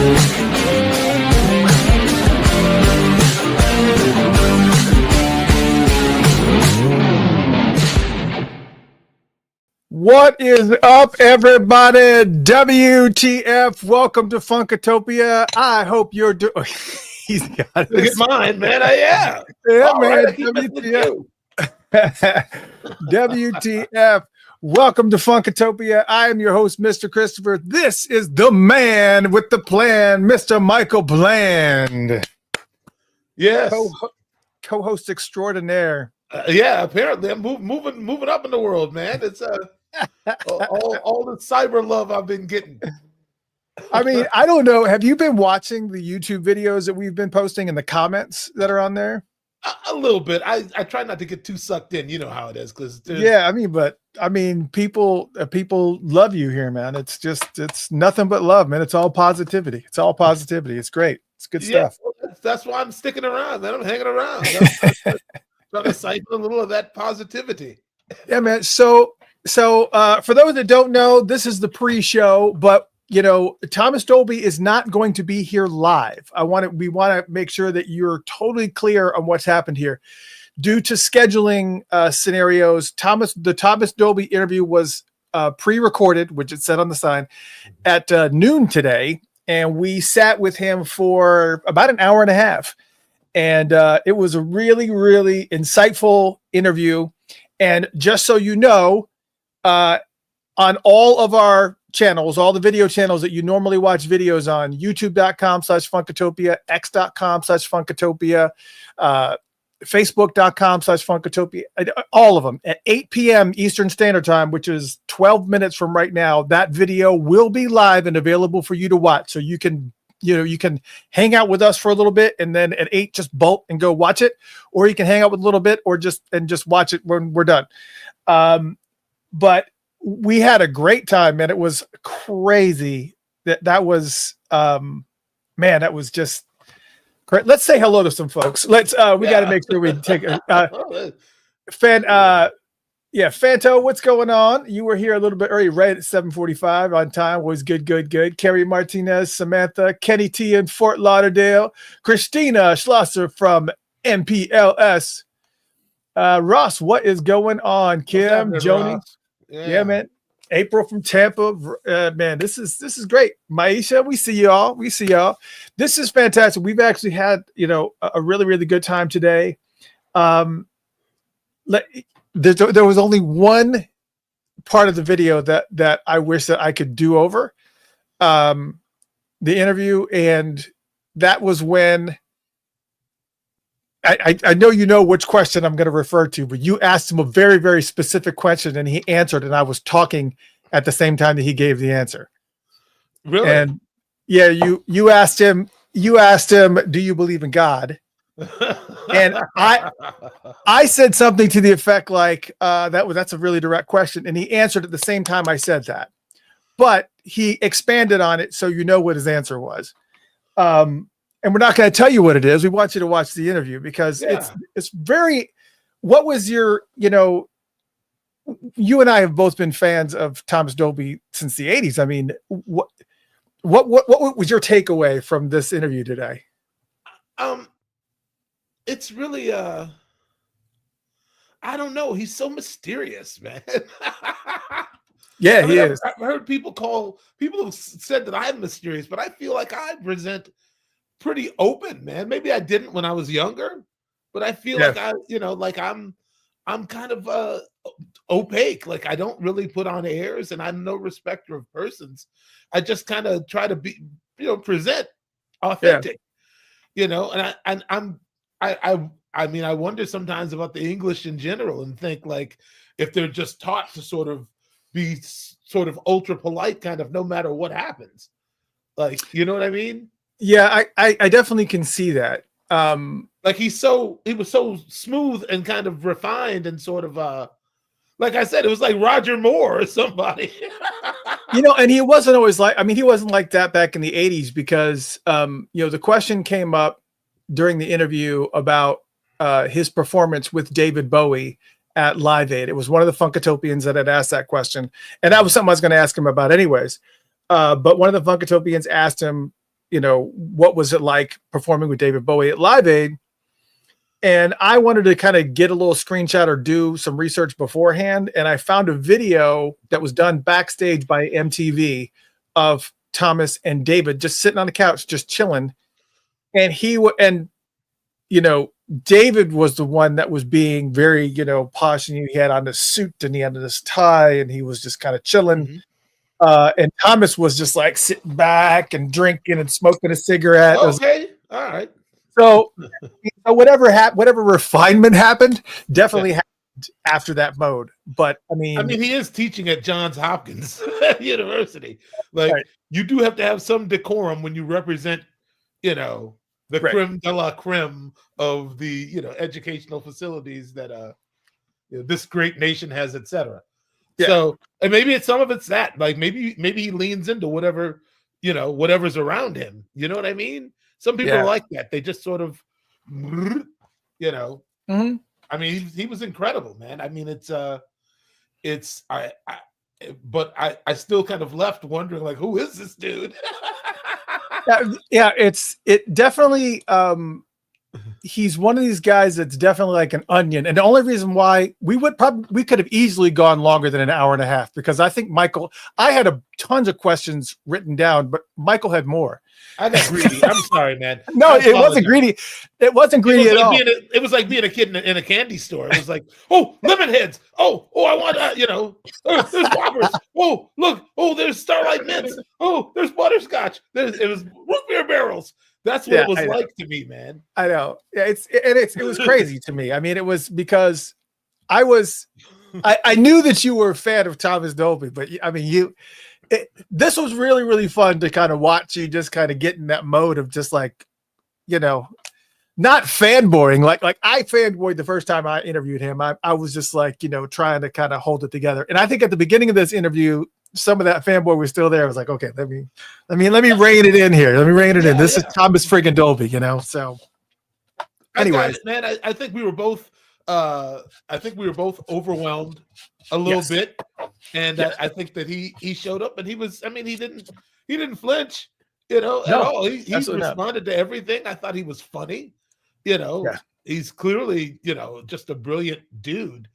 What is up, everybody? WTF? Welcome to Funkatopia. I hope you're doing. He's got Look at mine, man. Yeah, man. Right, WTF. WTF. Welcome to Funkatopia. I am your host, Mr. Christopher. This is the man with the plan, Mr. Michael Bland. Yes. Co-host extraordinaire. Yeah, apparently I'm moving up in the world, man. It's all the cyber love I've been getting. I mean, I don't know. Have you been watching the YouTube videos that we've been posting and the comments that are on there? A little bit. I try not to get too sucked in. You know how it is, because people love you here, man. It's nothing but love, man. It's all positivity. It's great. It's good stuff. Well, that's why I'm sticking around, man. I'm hanging around. Trying to siphon a little of that positivity. Yeah, man. So for those that don't know, this is the pre-show, but Thomas Dolby is not going to be here live. We want to make sure that you're totally clear on what's happened here. Due to scheduling scenarios, the Thomas Dolby interview was pre-recorded, which it said on the sign, at noon today, and we sat with him for about an hour and a half. And it was a really, really insightful interview. And just so you know, on all of our channels, all the video channels that you normally watch videos on, youtube.com/Funkatopia, x.com/Funkatopia, facebook.com/Funkatopia, all of them at 8 p.m. Eastern Standard Time, which is 12 minutes from right now. That video will be live and available for you to watch. So you can hang out with us for a little bit, and then at 8 just bolt and go watch it, or you can hang out with a little bit or just watch it when we're done. But we had a great time, man. It was crazy. That was that was just great. Let's say hello to some folks. We got to make sure we take Fanto, what's going on? You were here a little bit early, right at 7:45 on time. Was good. Kerry Martinez, Samantha, Kenny T in Fort Lauderdale, Christina Schlosser from MPLS. Ross, what is going on? Kim, Joni, yeah, man. April from Tampa, man. This is great. Maisha, we see y'all. This is fantastic. We've actually had a really, really good time today. There was only one part of the video that I wish that I could do over, the interview, and that was when I know you know which question I'm going to refer to, but you asked him a very, very specific question and he answered, and I was talking at the same time that he gave the answer. Really? And yeah, you asked him, do you believe in God? And I said something to the effect like, that's a really direct question. And he answered at the same time I said that, but he expanded on it. So you know what his answer was. And we're not going to tell you what it is. We want you to watch the interview because it's very, what was your, you and I have both been fans of Thomas Dolby since the 80s. I mean, what was your takeaway from this interview today? It's really I don't know. He's so mysterious, man. Yeah, he is. I've heard people have said that I'm mysterious, but I feel like I present pretty open, man. Maybe I didn't when I was younger, but I feel like I'm kind of opaque. Like I don't really put on airs, and I'm no respecter of persons. I just kind of try to be, present authentic, and I mean, I wonder sometimes about the English in general and think like if they're just taught to sort of be sort of ultra polite, kind of no matter what happens. Like, you know what I mean? Yeah, I definitely can see that. Like he was so smooth and kind of refined and sort of like I said, it was like Roger Moore or somebody. And he wasn't always he wasn't like that back in the 80s because the question came up during the interview about his performance with David Bowie at Live Aid. It was one of the Funkatopians that had asked that question. And that was something I was going to ask him about anyways. But one of the Funkatopians asked him, what was it like performing with David Bowie at Live Aid. And I wanted to kind of get a little screenshot or do some research beforehand. And I found a video that was done backstage by MTV of Thomas and David just sitting on the couch, just chilling. And David was the one that was being very, posh, and he had on this suit and he had this tie and he was just kind of chilling. And Thomas was just like sitting back and drinking and smoking a cigarette. Okay. All right. So whatever refinement happened definitely happened after that mode. But I mean, he is teaching at Johns Hopkins University. Like, you do have to have some decorum when you represent, the creme de la creme of the, educational facilities that this great nation has, etc. Yeah. So, and maybe some of it's that. Like, maybe he leans into whatever's around him. You know what I mean? Some people are like that. They just sort of, Mm-hmm. I mean, he was incredible, man. I mean, but I still kind of left wondering, like, who is this dude? It definitely, he's one of these guys that's definitely like an onion. And the only reason why we could have easily gone longer than an hour and a half, because I think I had tons of questions written down, but Michael had more. I got greedy. I'm sorry, man. No, it wasn't gready. It wasn't greedy at all. It was like being a kid in a candy store. It was like, oh, lemon heads. Oh, I want there's poppers. Oh, look. Oh, there's Starlight Mints. Oh, there's butterscotch. It was root beer barrels. That's what it was like to me, man. I know. Yeah, it was crazy to me. I mean, it was because I knew that you were a fan of Thomas Dolby, but I mean, this was really, really fun to kind of watch you just kind of get in that mode of just like, not fanboying. Like I fanboyed the first time I interviewed him. I was just like, trying to kind of hold it together. And I think at the beginning of this interview, some of that fanboy was still there. I was like, okay, let me rein it in here. Let me rein it in. This is Thomas friggin' Dolby, so. Anyways, man, I think we were both overwhelmed a little bit, and I think that he showed up, and he didn't flinch, at all. He responded to everything. I thought he was funny, He's clearly just a brilliant dude.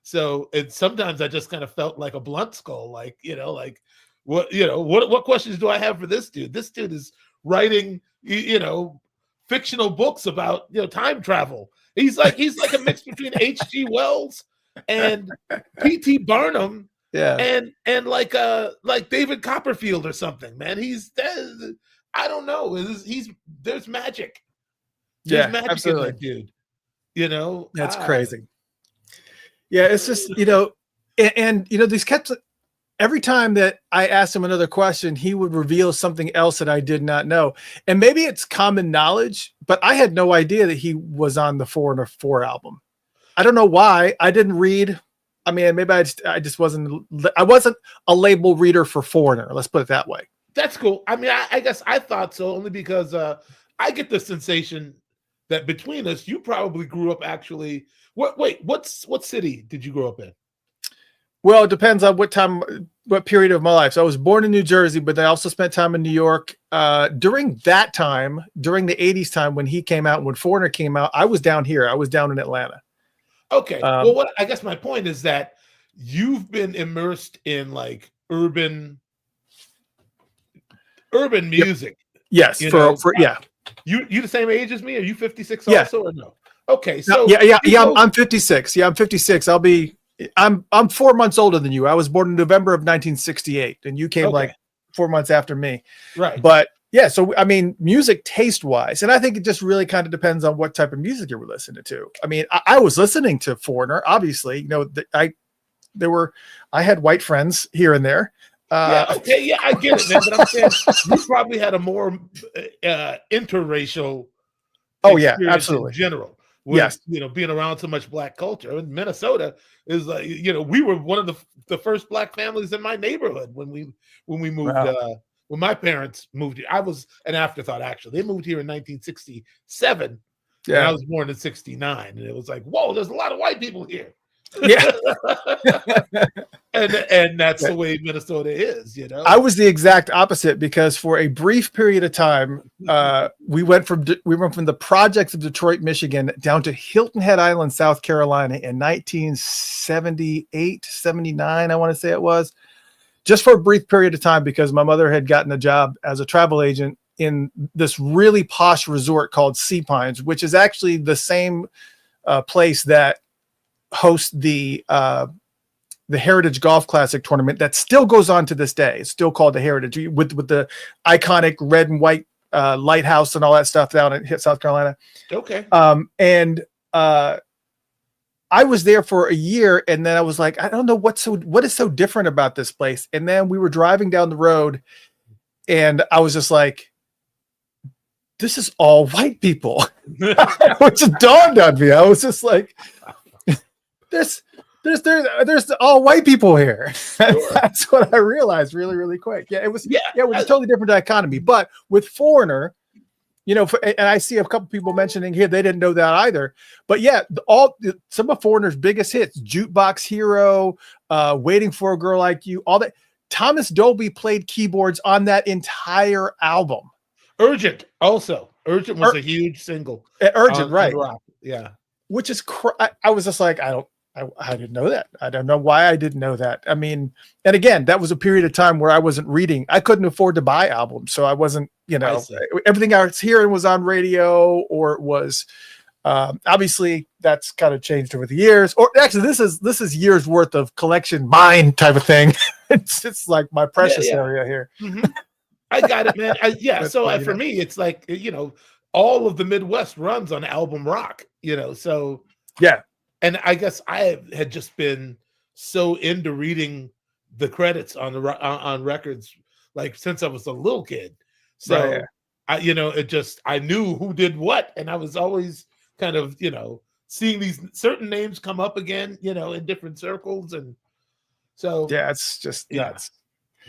So sometimes I just kind of felt like a blunt skull, like what questions do I have for this dude? This dude is writing fictional books about time travel. He's like a mix between H.G. Wells and P.T. Barnum, and like David Copperfield or something. Man, I don't know. There's magic. There's magic absolutely. in that dude. That's crazy. Yeah, it's just and these kept. Every time that I asked him another question, he would reveal something else that I did not know. And maybe it's common knowledge, but I had no idea that he was on the Foreigner 4 album. I don't know why. I didn't read. I mean, maybe I just wasn't a label reader for Foreigner. Let's put it that way. That's cool. I mean, I guess I thought so only because I get the sensation that between us, you probably grew up actually. What city did you grow up in? Well, it depends on what period of my life. So I was born in New Jersey, but I also spent time in New York. During that time, during the 80s time when he came out, when Foreigner came out, I was down here. I was down in Atlanta. Okay. Well, I guess my point is that you've been immersed in like urban music. Yes. You the same age as me? Are you 56 also or no? Okay. So I'm 56. Yeah, I'm 56. I'm 4 months older than you. I was born in November of 1968, and you came like 4 months after me. Right. But yeah, so I mean, music taste wise, and I think it just really kind of depends on what type of music you were listening to. I mean, I was listening to Foreigner, obviously. I had white friends here and there. I get it, man. But I'm saying you probably had a more interracial. Oh yeah, absolutely. In general. Yes, being around so much Black culture. And Minnesota is like, we were one of the first Black families in my neighborhood when we moved. Wow. When my parents moved here, I was an afterthought. Actually, they moved here in 1967. Yeah, and I was born in '69, and it was like, whoa, there's a lot of white people here. Yeah. and that's the way Minnesota is, you know. I was the exact opposite because for a brief period of time, we went from the projects of Detroit, Michigan, down to Hilton Head Island, South Carolina, in 1978, 79. I want to say it was, just for a brief period of time because my mother had gotten a job as a travel agent in this really posh resort called Sea Pines, which is actually the same place that hosts the Heritage Golf Classic tournament that still goes on to this day. It's still called the Heritage with the iconic red and white lighthouse and all that stuff down in South Carolina. Okay. And I was there for a year, and then I was like, I don't know what is so different about this place. And then we were driving down the road, and I was just like, this is all white people. Which dawned on me. I was just like, there's all white people here. Sure. That's what I realized really, really quick. Yeah, it was a totally different dichotomy. But with Foreigner, you know, and I see a couple people mentioning here, they didn't know that either. But yeah, some of Foreigner's biggest hits, Jukebox Hero, Waiting for a Girl Like You, all that. Thomas Dolby played keyboards on that entire album. Urgent also. Urgent was a huge single. Urgent, right. Rock. Yeah. Which is, I was just like, I didn't know that. I don't know why I didn't know that. I mean, and again, that was a period of time where I wasn't reading. I couldn't afford to buy albums. So I wasn't, you know, everything I was hearing was on radio, or it was, obviously that's kind of changed over the years. Or actually this is years worth of collection mine type of thing. It's like my precious area here. Mm-hmm. I got it, man. So for me, it's like, you know, all of the Midwest runs on album rock, you know, so yeah. And I guess I had just been so into reading the credits on records, like since I was a little kid. So, I knew who did what, and I was always kind of, you know, seeing these certain names come up again, you know, in different circles, and so yeah, it's just nuts.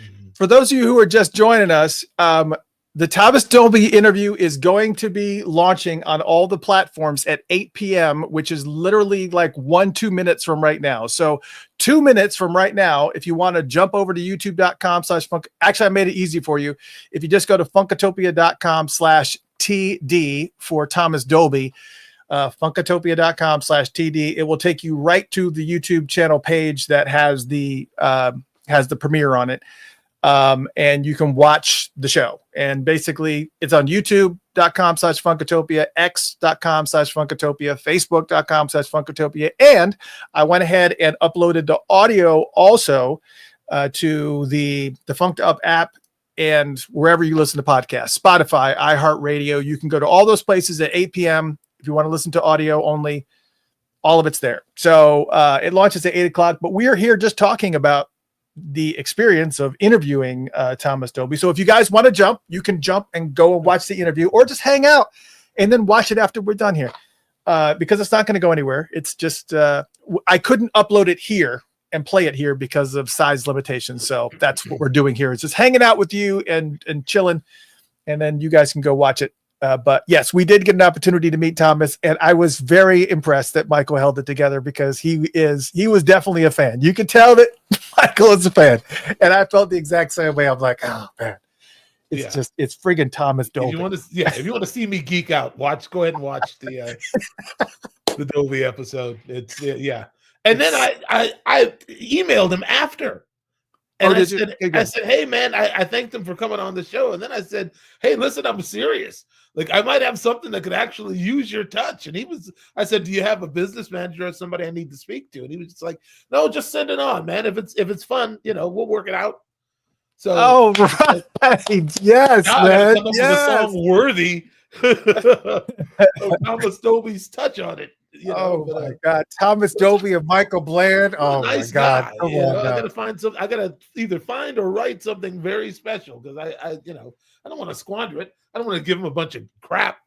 Mm-hmm. For those of you who are just joining us, the Thomas Dolby interview is going to be launching on all the platforms at 8 p.m., which is literally like 1-2 minutes from right now. So 2 minutes from right now, if you want to jump over to youtube.com/funk. Actually, I made it easy for you. If you just go to funkatopia.com/TD for Thomas Dolby, funkatopia.com/TD, it will take you right to the YouTube channel page that has the premiere on it. And you can watch the show, and basically it's on youtube.com/Funkatopia, x.com/Funkatopia, facebook.com/Funkatopia. And I went ahead and uploaded the audio also to the Funked Up app and wherever you listen to podcasts, Spotify, iHeartRadio. You can go to all those places at 8 p.m. if you want to listen to audio only. All of it's there. So it launches at 8 o'clock, but we are here just talking about the experience of interviewing Thomas Dolby. So if you guys want to jump, you can jump and go and watch the interview, or just hang out and then watch it after we're done here, because it's not going to go anywhere. It's just I couldn't upload it here and play it here because of size limitations. So that's what we're doing here, is just hanging out with you and chilling, and then you guys can go watch it. But yes, we did get an opportunity to meet Thomas, and I was very impressed that Michael held it together, because he was definitely a fan. You could tell that Michael is a fan, and I felt the exact same way. I'm like, oh man, it's friggin' Thomas Dolby. If you want to see me geek out, go ahead and watch the Dolby episode. It's and then I emailed him after. And I said, hey, man, I thanked him for coming on the show. And then I said, hey, listen, I'm serious. Like, I might have something that could actually use your touch. And I said, do you have a business manager or somebody I need to speak to? And he was just like, no, just send it on, man. If it's fun, you know, we'll work it out. So, right. Yes, man. Yes. A song worthy of Thomas Dolby's touch on it. You know, my God, Thomas Dolby and Michael Bland. Oh nice my God! Guy, I gotta find some. I gotta either find or write something very special, because I don't want to squander it. I don't want to give him a bunch of crap.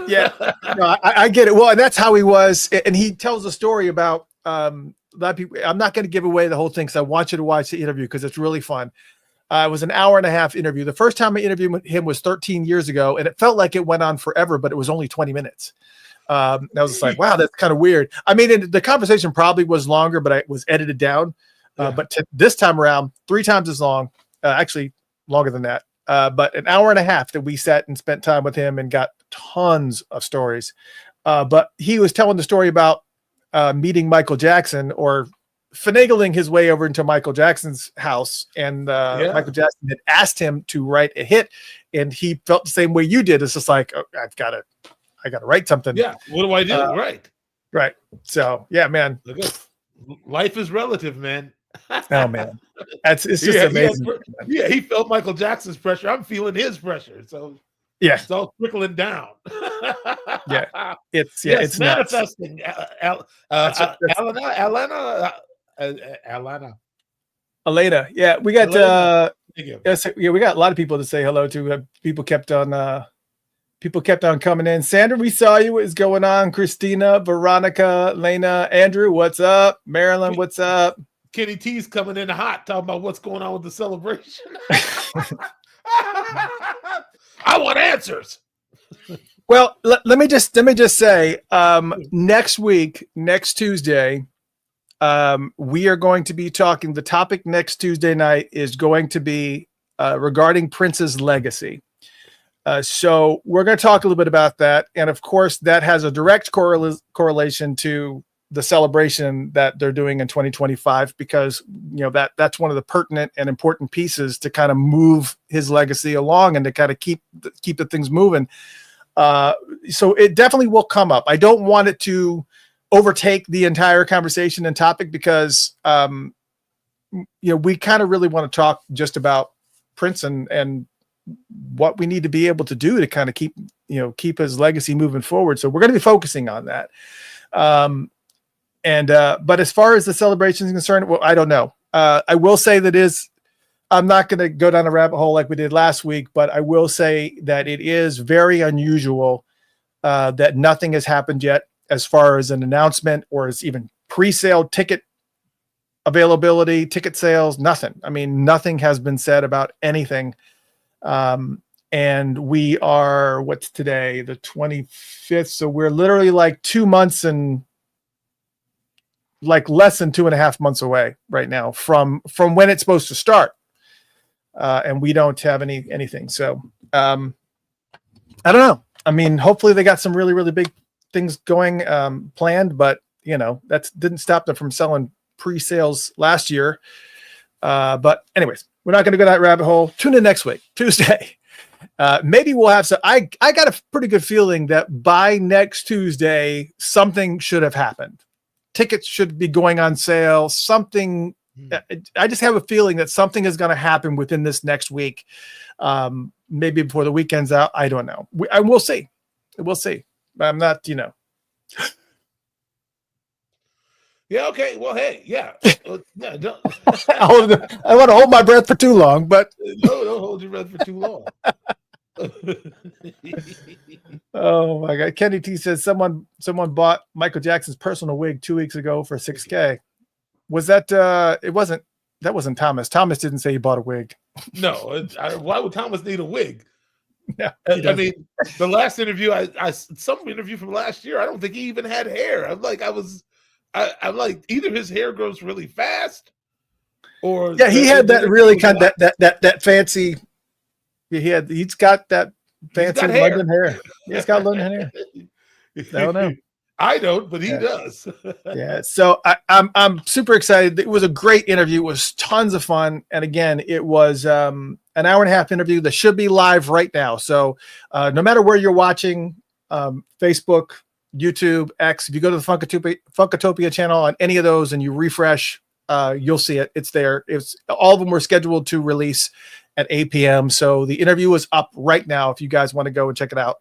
Yeah, no, I get it. Well, and that's how he was. And he tells a story about a lot of people. I'm not going to give away the whole thing, because I want you to watch the interview, because it's really fun. It was an 1.5-hour interview. The first time I interviewed him was 13 years ago, and it felt like it went on forever, but it was only 20 minutes. I was just like, wow, that's kind of weird. I mean, the conversation probably was longer, but it was edited down. But this time around, 3 times as long, actually longer than that. But an hour and a half that we sat and spent time with him and got tons of stories. But he was telling the story about meeting Michael Jackson, or finagling his way over into Michael Jackson's house. And Michael Jackson had asked him to write a hit, and he felt the same way you did. It's just like, oh, I got to write something. Yeah. What do I do? Right. So yeah, man. Life is relative, man. Oh man. It's just amazing. He felt Michael Jackson's pressure. I'm feeling his pressure. So yeah, it's all trickling down. It's manifesting. Elena. Yeah, we got we got a lot of people to say hello to. People kept on coming in. Sandra, we saw you. What is going on? Christina, Veronica, Lena, Andrew, what's up? Marilyn, what's up? Kenny T's coming in hot, talking about what's going on with the celebration. I want answers. Well, let me just say, next week, next Tuesday, we are going to be talking. The topic next Tuesday night is going to be regarding Prince's legacy. So we're going to talk a little bit about that, and of course, that has a direct correlation to the celebration that they're doing in 2025, because that's one of the pertinent and important pieces to kind of move his legacy along and to kind of keep the things moving. So it definitely will come up. I don't want it to overtake the entire conversation and topic, because we kind of really want to talk just about Prince and what we need to be able to do to kind of keep his legacy moving forward. So we're going to be focusing on that. But as far as the celebration is concerned, well, I don't know. I will say I'm not going to go down a rabbit hole like we did last week, but I will say that it is very unusual that nothing has happened yet as far as an announcement or as even pre-sale ticket availability, ticket sales, nothing. I mean, nothing has been said about anything. And we are, what's today? The 25th. So we're literally like 2 months and like less than 2.5 months away right now from when it's supposed to start. And we don't have anything. So, I don't know. I mean, hopefully they got some really, really big things going, planned, but that didn't stop them from selling pre-sales last year. But anyways, we're not going to go down that rabbit hole. Tune in next week, Tuesday. Maybe we'll have some. I got a pretty good feeling that by next Tuesday, something should have happened. Tickets should be going on sale. Something. I just have a feeling that something is going to happen within this next week. Maybe before the weekend's out. I don't know. We'll see. We'll see. But I'm not. Yeah. Okay. Well, hey. Yeah. Yeah. Don't. I want to hold my breath for too long, but no, don't hold your breath for too long. Oh my God! Kenny T says someone bought Michael Jackson's personal wig 2 weeks ago for $6,000. Was that? It wasn't. That wasn't Thomas. Thomas didn't say he bought a wig. No. Why would Thomas need a wig? No, I mean, the last interview, some interview from last year, I don't think he even had hair. I'm like, either his hair grows really fast, or he had that really kind of that fancy. He's got that fancy London hair. He's got London hair. I don't know. I don't, but he does. Yeah. So I'm super excited. It was a great interview. It was tons of fun. And again, it was an hour and a half interview that should be live right now. So no matter where you're watching, Facebook, YouTube, X, if you go to the Funkatopia channel on any of those and you refresh, you'll see it. It's there. All of them were scheduled to release at 8 p.m. So the interview is up right now if you guys want to go and check it out.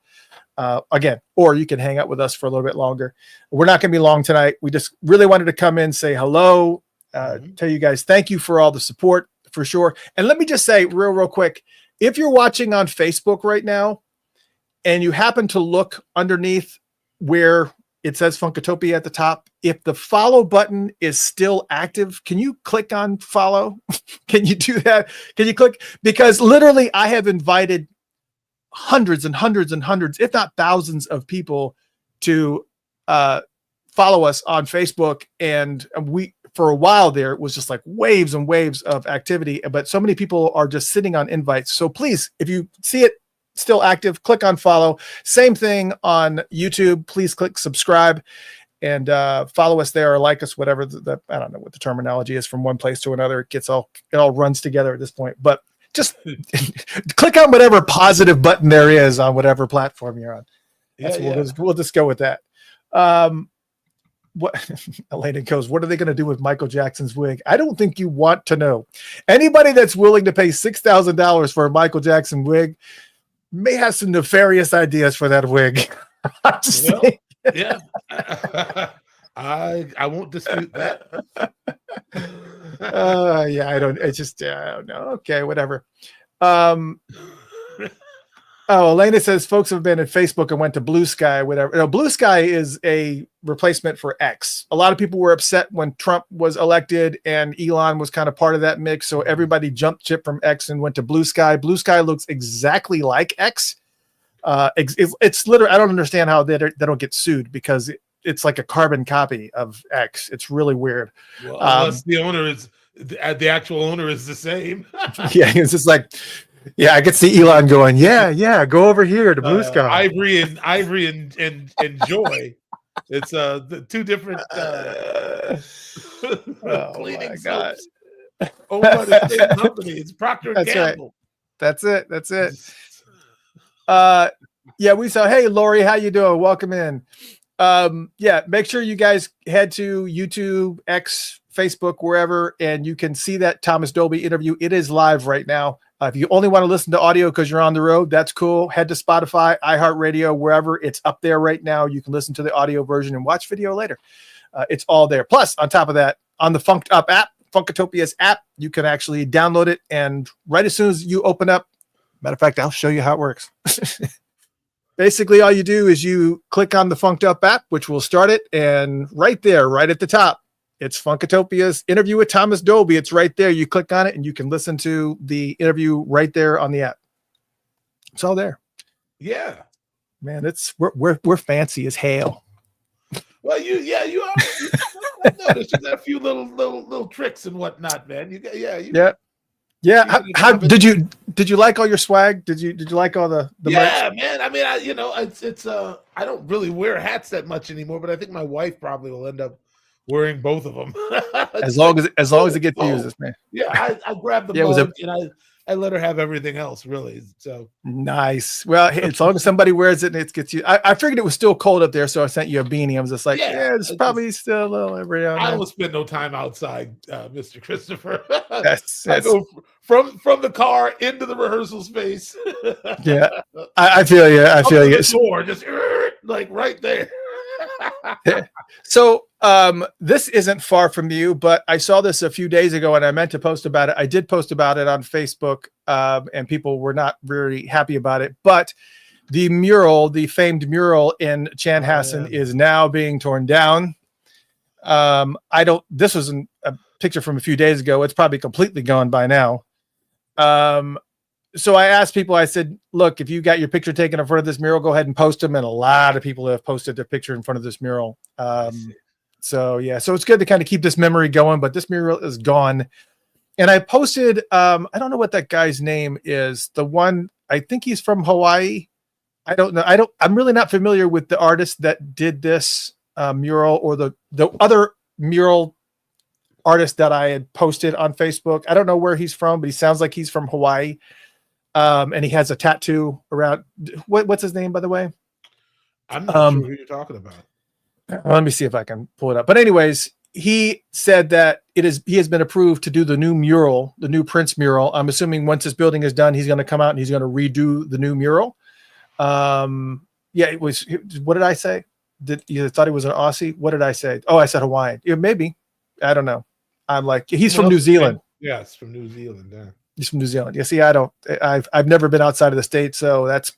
Again, or you can hang out with us for a little bit longer. We're not going to be long tonight. We just really wanted to come in, say hello, tell you guys thank you for all the support for sure. And let me just say real quick, if you're watching on Facebook right now and you happen to look underneath where it says Funkatopia at the top, if the follow button is still active, can you click on follow? Can you do that? Can you click? Because literally I have invited hundreds and hundreds and hundreds, if not thousands of people to follow us on Facebook. And for a while there, it was just like waves and waves of activity, but so many people are just sitting on invites. So please, if you see it still active, click on follow. Same thing on YouTube. Please click subscribe and follow us there or like us, whatever I don't know what the terminology is from one place to another. It all runs together at this point, but just click on whatever positive button there is on whatever platform you're on. We'll just go with that. What Elena goes, what are they going to do with Michael Jackson's wig? I don't think you want to know. Anybody that's willing to pay $6,000 for a Michael Jackson wig may have some nefarious ideas for that wig. Yeah. I won't dispute that. I don't know. Okay, whatever. Elena says folks have been at Facebook and went to Blue Sky, whatever. No, Blue Sky is a replacement for X. A lot of people were upset when Trump was elected and Elon was kind of part of that mix. So everybody jumped ship from X and went to Blue Sky. Blue Sky looks exactly like X. It's literally, I don't understand how they don't get sued because it's like a carbon copy of X. It's really weird. Well, unless the actual owner is the same. Yeah, it's just like, yeah, I could see Elon going, yeah, go over here to Blue Sky. Ivory and Joy. It's the two different cleaning soaps owned by the same company. It's Procter & Gamble. Right. That's it. We saw, hey, Lori, how you doing? Welcome in. Make sure you guys head to YouTube, X, Facebook, wherever, and you can see that Thomas Dolby interview. It is live right now. If you only want to listen to audio because you're on the road, that's cool. Head to Spotify, iHeartRadio, wherever. It's up there right now. You can listen to the audio version and watch video later. It's all there. Plus, on top of that, on the Funked Up app, Funkatopia's app, you can actually download it. And right as soon as you open up, matter of fact, I'll show you how it works. Basically, all you do is you click on the Funked Up app, which will start it. And right there, right at the top, it's Funkatopia's interview with Thomas Dolby. It's right there. You click on it and you can listen to the interview right there on the app. It's all there. Yeah, man, we're fancy as hell. Well, you are. I've noticed you got a few little tricks and whatnot, man. Yeah. How did you like all your swag? Did you like all the merch? Man. I mean, it's I don't really wear hats that much anymore, but I think my wife probably will end up wearing both of them. as long as it gets used, man. Yeah, I grabbed the mug and I let her have everything else, really. So nice. Well, as long as somebody wears it and it gets you. I figured it was still cold up there, so I sent you a beanie. I was just like, it's probably still a little every now and then. I don't spend no time outside, Mr. Christopher. I go from the car into the rehearsal space. Yeah, I feel you. I feel you. The door, just like right there. So this isn't far from you, but I saw this a few days ago and I meant to post about it. I did post about it on Facebook and people were not really happy about it, but the famed mural in Chanhassen is now being torn down. This was a picture from a few days ago. It's probably completely gone by now. So I asked people, I said, look, if you got your picture taken in front of this mural, go ahead and post them. And a lot of people have posted their picture in front of this mural. So it's good to kind of keep this memory going, but this mural is gone. And I posted, I don't know what that guy's name is. The one, I think he's from Hawaii. I don't know. I'm really not familiar with the artist that did this mural or the other mural artist that I had posted on Facebook. I don't know where he's from, but he sounds like he's from Hawaii. And he has a tattoo around. What's his name, by the way? I'm not sure who you're talking about. Let me see if I can pull it up. But anyways, he said that he has been approved to do the new mural, the new Prince mural. I'm assuming once this building is done, he's going to come out and he's going to redo the new mural. It was. What did I say? You thought he was an Aussie? What did I say? Oh, I said Hawaiian. Yeah, maybe. I don't know. I'm like, he's from New Zealand. Yes, from New Zealand. Yeah. He's from New Zealand. Yeah, see, I've never been outside of the state, so that's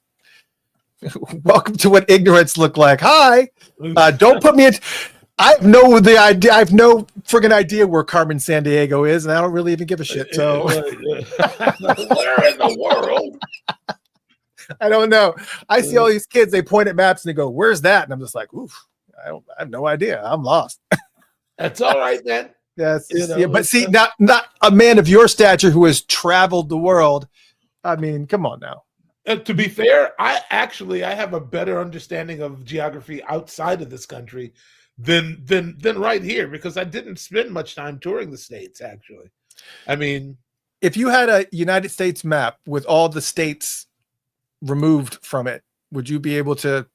welcome to what ignorance look like. Hi, don't put me in. I have no friggin' idea where Carmen Sandiego is, and I don't really even give a shit. So, where in the world? I don't know. I see all these kids, they point at maps and they go, "Where's that?" And I'm just like, "Oof, I have no idea. I'm lost." That's all right, man. Yes, You yeah, know, but see, not a man of your stature who has traveled the world. I mean, come on now. to be fair, I have a better understanding of geography outside of this country than right here, because I didn't spend much time touring the States, actually. I mean, if you had a United States map with all the states removed from it, would you be able to?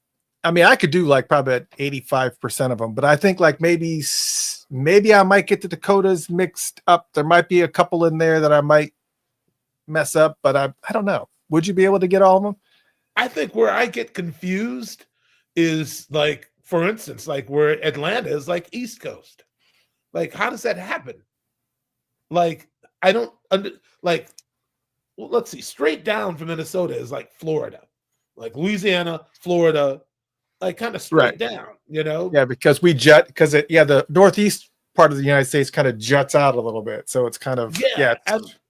I mean, I could do like probably 85% of them, but I think like maybe I might get the Dakotas mixed up. There might be a couple in there that I might mess up, but I don't know. Would you be able to get all of them? I think where I get confused is like, for instance, like where Atlanta is like East Coast. Like, how does that happen? Like, I don't like, well, let's see, straight down from Minnesota is like Florida, like Louisiana, Florida, like kind of straight down, you know? Yeah, because the northeast part of the United States kind of juts out a little bit. So it's kind of,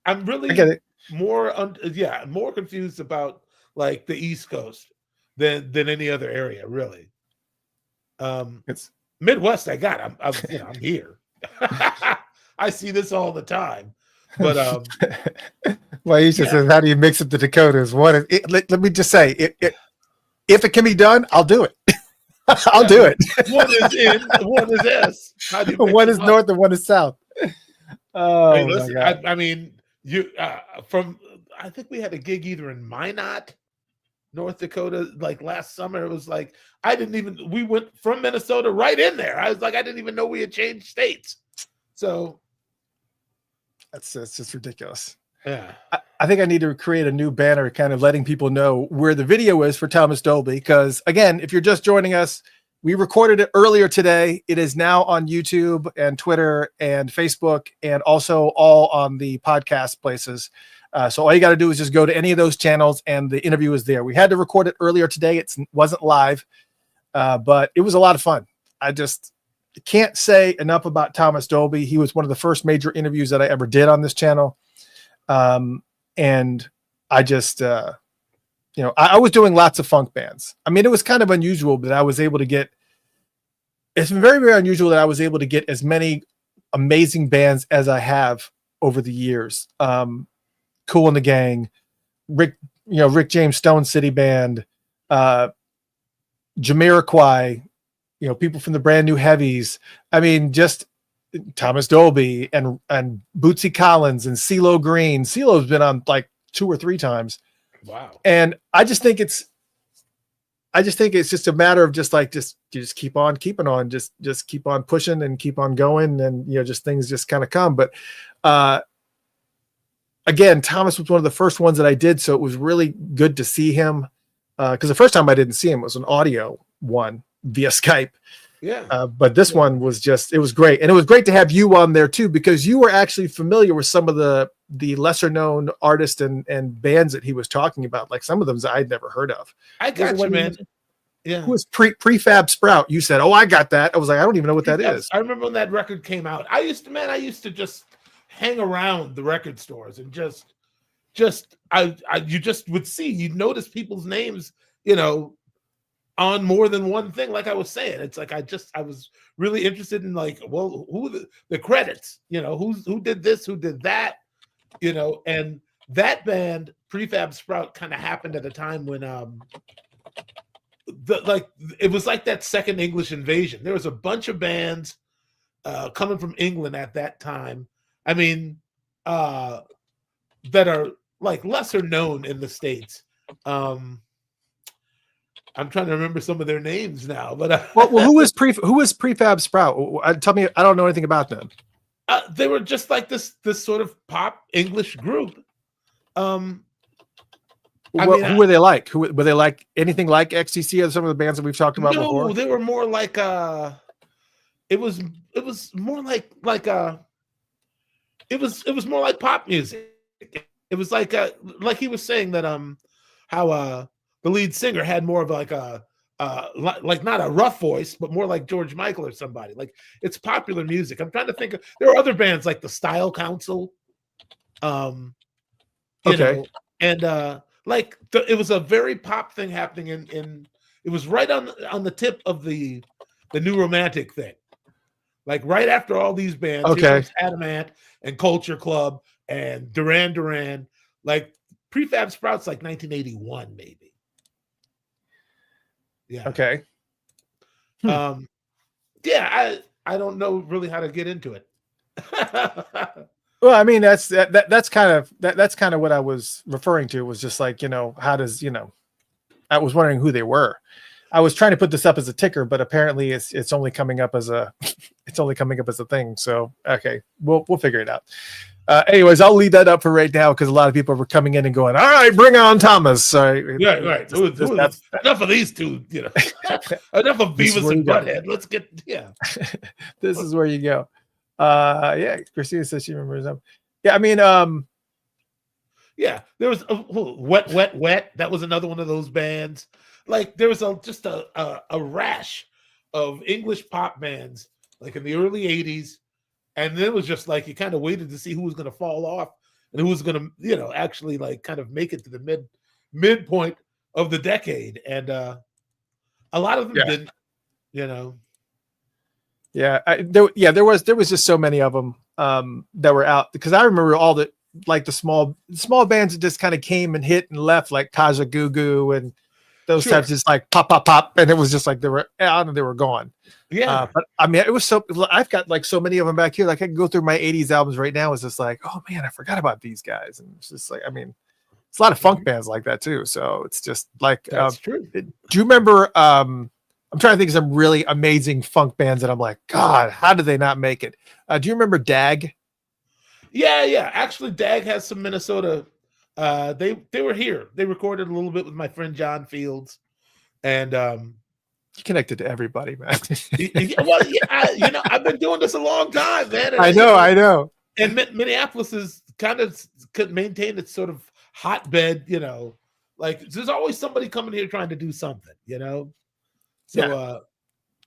I'm really more confused about like the East Coast than any other area, really. It's Midwest. I'm here. I see this all the time, but well, he just says, how do you mix up the Dakotas? Let me just say, if it can be done, I'll do it. I'll do it. One is in, one is S. One is north and one is south. Oh, I mean, listen, I mean, you I think we had a gig either in Minot, North Dakota, like last summer. It was like we went from Minnesota right in there. I was like, I didn't even know we had changed states. So that's just ridiculous. Yeah. I think I need to create a new banner kind of letting people know where the video is for Thomas Dolby. Because again, if you're just joining us, we recorded it earlier today. It is now on YouTube and Twitter and Facebook, and also all on the podcast places. So all you got to do is just go to any of those channels and the interview is there. We had to record it earlier today. It wasn't live, but it was a lot of fun. I just can't say enough about Thomas Dolby. He was one of the first major interviews that I ever did on this channel. And I just, I was doing lots of funk bands. I mean, it was kind of unusual that I was able to get, it's very, very unusual that I was able to get as many amazing bands as I have over the years. Kool and the Gang, Rick James Stone City Band, Jamiroquai, people from the Brand New Heavies. I mean, just Thomas Dolby and Bootsy Collins and CeeLo Green. CeeLo's been on like 2 or 3 times. Wow. And I just think it's just a matter of just keep on keeping on, just keep on pushing and keep on going. And, just things just kind of come. But, again, Thomas was one of the first ones that I did. So it was really good to see him. Cause the first time I didn't see him was an audio one via Skype. Yeah. But this one was it was great. And it was great to have you on there too, because you were actually familiar with some of the lesser known artists and bands that he was talking about. Like some of them I'd never heard of. I got you, man. Yeah. Who was Prefab Sprout? You said, "Oh, I got that." I was like, I don't even know what that is. I remember when that record came out. I used to just hang around the record stores and you just would see, you'd notice people's names, on more than one thing. Like I was saying, it's like I was really interested in like, well, who the credits, who did this, who did that, and that band Prefab Sprout kind of happened at a time when it was like that second English invasion. There was a bunch of bands coming from England at that time. I mean, that are like lesser known in the States. I'm trying to remember some of their names now, but well, who is Prefab Sprout? Tell me, I don't know anything about them. They were just like this sort of pop English group. Who were they like? Were they like anything like XTC or some of the bands that we've talked about before? No, they were more like it was more like it was more like pop music. It was like he was saying that how the lead singer had more of like like not a rough voice, but more like George Michael or somebody. Like it's popular music. I'm trying to think there are other bands like the Style Council. Okay. And like it was a very pop thing happening in it was right on the tip of the new romantic thing. Like right after all these bands, here Okay. comes Adamant and Culture Club and Duran Duran. Like Prefab Sprouts, like 1981, maybe. Yeah. Okay. Yeah, I don't know really how to get into it. Well, I mean, that's kind of what I was referring to, was just like, how does, I was wondering who they were. I was trying to put this up as a ticker, but apparently it's only coming up as a thing. So, okay, we'll figure it out. Anyways, I'll leave that up for right now because a lot of people were coming in and going, all right, bring on Thomas. So, yeah, right. Enough of these two, enough of Beavis and Butthead. Let's get, This is where you go. Yeah, Christina says she remembers them. Yeah, I mean, yeah, there was Wet, Wet, Wet. That was another one of those bands. Like there was just a rash of English pop bands, like in the early 80s. And then it was just like you kind of waited to see who was going to fall off and who was going to, actually like kind of make it to the midpoint of the decade. And a lot of them didn't, Yeah, there was just so many of them that were out, because I remember all the small bands that just kind of came and hit and left, like Kaja Gugu and those types, just like pop, pop, pop, and it was just like they were out and they were gone. Yeah, but I mean, it was so. I've got like so many of them back here. Like I can go through my '80s albums right now. It's just like, oh man, I forgot about these guys, and it's just like, I mean, it's a lot of funk bands like that too. So it's just like, that's true. Do you remember? I'm trying to think of some really amazing funk bands that I'm like, God, how did they not make it? Do you remember Dag? Yeah. Actually, Dag has some Minnesota. They were here. They recorded a little bit with my friend John Fields, and you connected to everybody, man. Well, yeah, I've been doing this a long time, man. And I know. And Minneapolis is kind of could maintain its sort of hotbed, like there's always somebody coming here trying to do something, So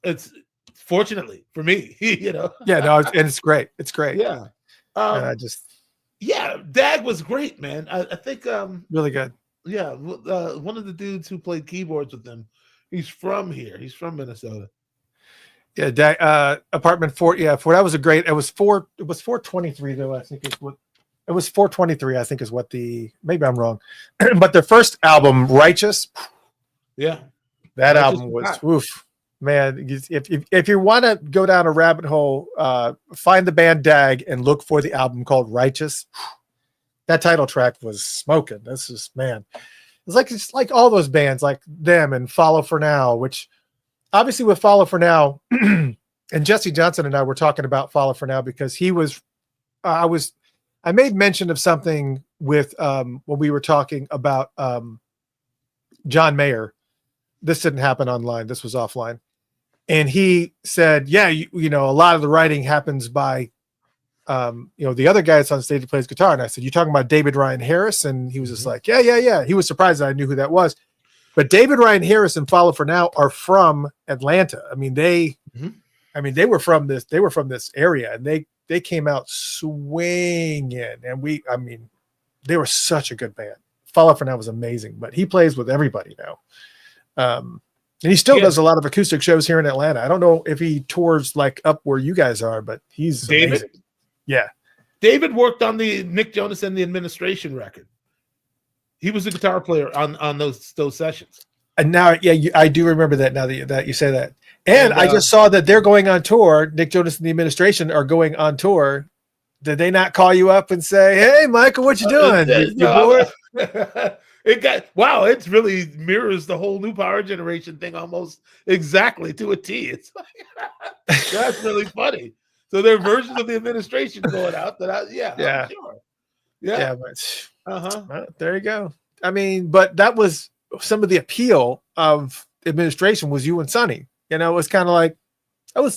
it's fortunately for me, Yeah, no, and it's great. It's great. Yeah. Yeah, Dag was great, man. I think really good. Yeah, one of the dudes who played keyboards with them, he's from here. He's from Minnesota. Yeah, Dag, apartment 4. Yeah, that was a great. It was 423 though. I think it's what it was 423. I think is what maybe I'm wrong, but their first album, Righteous. Yeah, that album was woof. Man, if you want to go down a rabbit hole, find the band Dag and look for the album called Righteous. That title track was smoking. This is, man, it's like all those bands like them and Follow for Now, which obviously with Follow for Now, and Jesse Johnson and I were talking about Follow for Now because he was, I made mention of something with when we were talking about John Mayer. This didn't happen online. This was offline. And he said, yeah, a lot of the writing happens by, the other guy that's on stage who plays guitar. And I said, you talking about David Ryan Harris? And he was just like, yeah. He was surprised that I knew who that was. But David Ryan Harris and Follow for Now are from Atlanta. I mean, they were from this area, and they came out swinging. And they were such a good band. Follow for Now was amazing, but he plays with everybody now. And he still does a lot of acoustic shows here in Atlanta. I don't know if he tours like up where you guys are, but he's David. Amazing. Yeah. David worked on the Nick Jonas and the Administration record. He was a guitar player on those sessions. And now, I do remember that now that you say that. And I just saw that they're going on tour. Nick Jonas and the Administration are going on tour. Did they not call you up and say, hey, Michael, what you doing? You bored? It really mirrors the whole New Power Generation thing almost exactly to a T. It's like, that's really funny. So there are versions of the Administration going out that I'm sure. Yeah. But there you go. I mean, but that was some of the appeal of Administration was you and Sonny. It was kind of like that was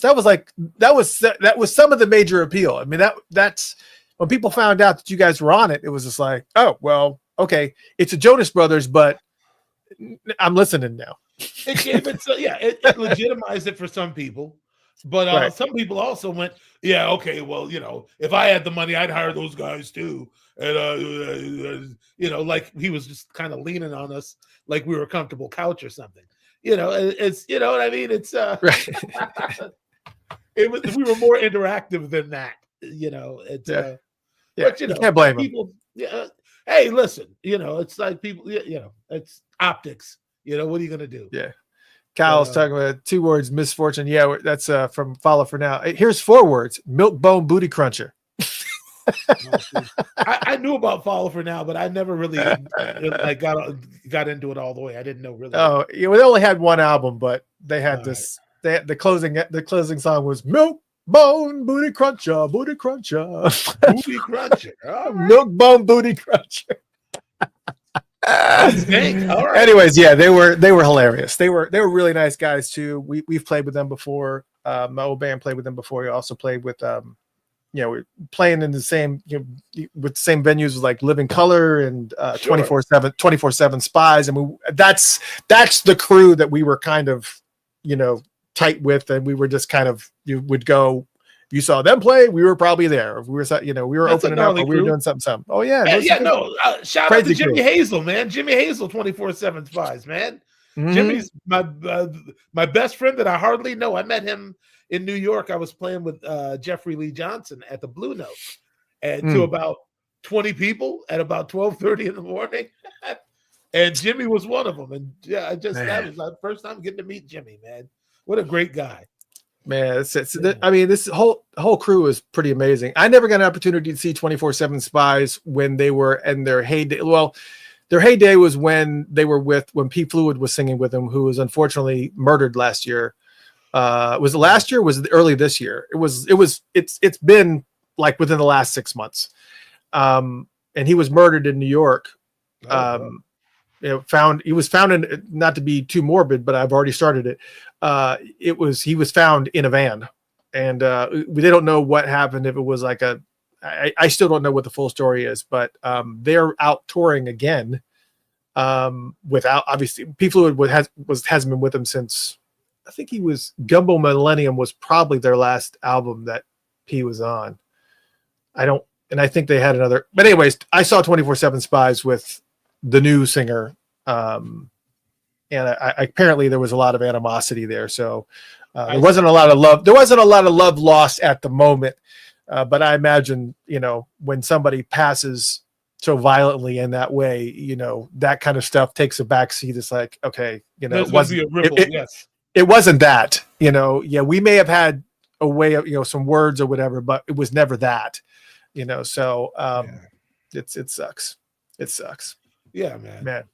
some of the major appeal. I mean, that's when people found out that you guys were on it, it was just like, oh well, okay, it's a Jonas Brothers, but I'm listening now. It gave it, it legitimized it for some people, but some people also went, yeah, okay, well, if I had the money, I'd hire those guys too. and like he was just kind of leaning on us like we were a comfortable couch or something. It's you know what I mean. It's Right. we were more interactive than that. It's Yeah. but You can't blame them. people. Yeah, hey, listen, it's like people. It's optics. What are you gonna do? Yeah. Kyle's talking about 2 words, misfortune. Yeah, that's from Follow for Now. Here's 4 words: milk bone booty cruncher. I knew about Follow for Now, but I never really like got into it all the way. I didn't know really. Oh, they only had 1 album, but they had this. They had the closing song was milk bone booty cruncher, booty cruncher, booty cruncher, milk bone booty cruncher. All right. Anyways, yeah, they were hilarious. They were really nice guys too. We've played with them before. My old band played with them before. We also played with we're playing in the same with the same venues like Living Color and 24/7 Spies. And that's the crew that we were kind of tight with, and we were just kind of, you would go, you saw them play, we were probably there. We were we were opening up, or we were doing something. Oh yeah, shout out to Jimmy Hazel, man. Jimmy Hazel, 24/7 Spies, man. Mm-hmm. Jimmy's my best friend that I hardly know. I met him in New York. I was playing with Jeffrey Lee Johnson at the Blue Note, and to about 20 people at about 12:30 in the morning. And Jimmy was one of them. And yeah, that was my first time getting to meet Jimmy, man. What a great guy. Man, I mean, this whole crew is pretty amazing. I never got an opportunity to see 24/7 Spies when they were in their heyday. Well, their heyday was when they were when P. Fluid was singing with them, who was unfortunately murdered last year. Was it last year? Was it early this year? It's been like within the last 6 months. And he was murdered in New York. He was found in, not to be too morbid, but I've already started it. He was found in a van, and they don't know what happened. If it was like I still don't know what the full story is, but they're out touring again. Without, obviously, P. Fluid hasn't been with them since, I think he was, Gumbo Millennium was probably their last album that P was on. And I think they had another, but anyways, I saw 24/7 Spies with the new singer. And apparently there was a lot of animosity there. So there wasn't a lot of love. There wasn't a lot of love lost at the moment. But I imagine, when somebody passes so violently in that way, that kind of stuff takes a backseat. It's like, okay, it wasn't that, yeah, we may have had a way of, some words or whatever, but it was never that, so it sucks. It sucks. Yeah, man.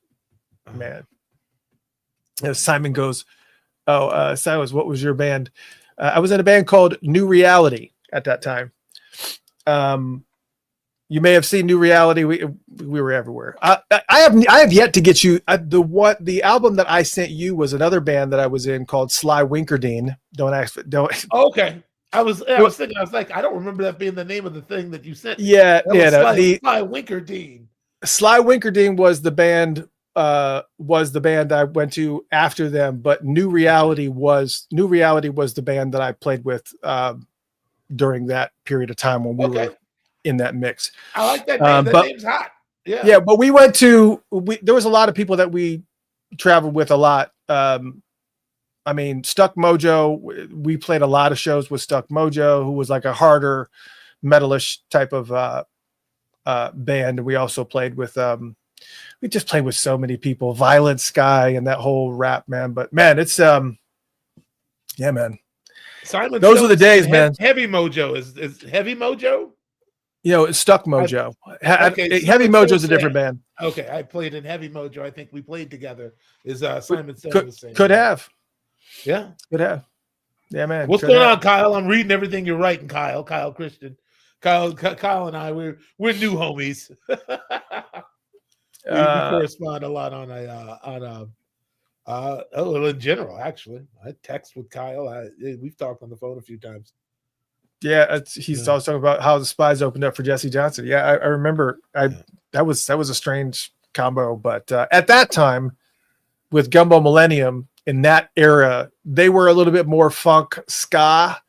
Simon goes, Silas, what was your band? I was in a band called New Reality at that time. You may have seen New Reality. We were everywhere. I have yet to get you the album that I sent you was another band that I was in called Sly Winkerdine. Don't. Okay. I was thinking. I was like, I don't remember that being the name of the thing that you sent. Yeah, Sly Winkerdine. Sly Winkerdine was the band. Was the band I went to after them, but New Reality was the band that I played with during that period of time when we were in that mix. I like that name. That name's hot. Yeah, but we went to there was a lot of people that we traveled with a lot. I mean, Stuck Mojo, we played a lot of shows with Stuck Mojo, who was like a harder metalish type of band. We also played with we just played with so many people, Violent Sky and that whole rap, man. But man, it's yeah, man. Simon, those are the days, man. Heavy Mojo is Heavy Mojo. It's Stuck Mojo. Heavy Mojo is a different band. Okay, I played in Heavy Mojo. I think we played together. Is Simon could have? Yeah, could have. Yeah, man. What's going on, Kyle? I'm reading everything you're writing, Kyle. Kyle Christian. Kyle and I, we're new homies. We correspond a lot in general. Actually, I text with Kyle. We've talked on the phone a few times. Yeah, he's always talking about how the Spies opened up for Jesse Johnson. Yeah, I remember. That was a strange combo, but at that time, with Gumbo Millennium in that era, they were a little bit more funk ska,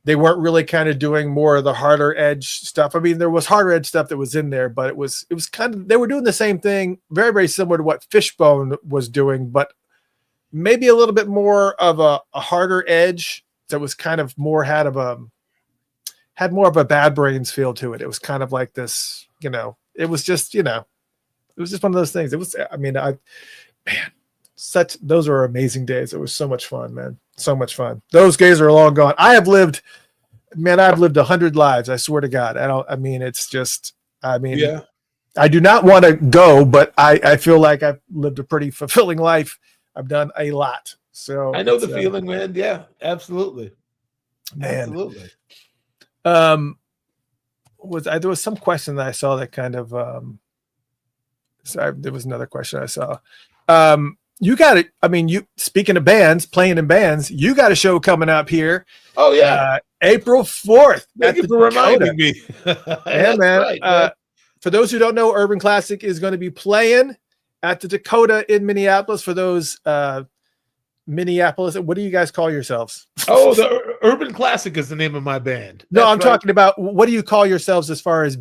they weren't really kind of doing more of the harder edge stuff. I mean, there was harder edge stuff that was in there, but it was kind of, they were doing the same thing, very, very similar to what Fishbone was doing, but maybe a little bit more of a harder edge that was kind of more had more of a Bad Brains feel to it. It was kind of like this, it was just, it was just one of those things. It was, I mean, those were amazing days. It was so much fun, man. So much fun. Those days are long gone. I've lived 100 lives. I swear to God. It's just, yeah. I do not want to go, but I feel like I've lived a pretty fulfilling life. I've done a lot. So I know the feeling, man. Yeah, absolutely. Man. Absolutely. There was some question that I saw that kind of, there was another question I saw. You got it. I mean, speaking of bands, playing in bands, you got a show coming up here. Oh yeah. April 4th. Thank you for reminding me. Yeah, man. Right, man. For those who don't know, Urban Classic is going to be playing at the Dakota in Minneapolis. For those Minneapolis, what do you guys call yourselves? Oh, the Urban Classic is the name of my band. No, I'm talking about, what do you call yourselves as far as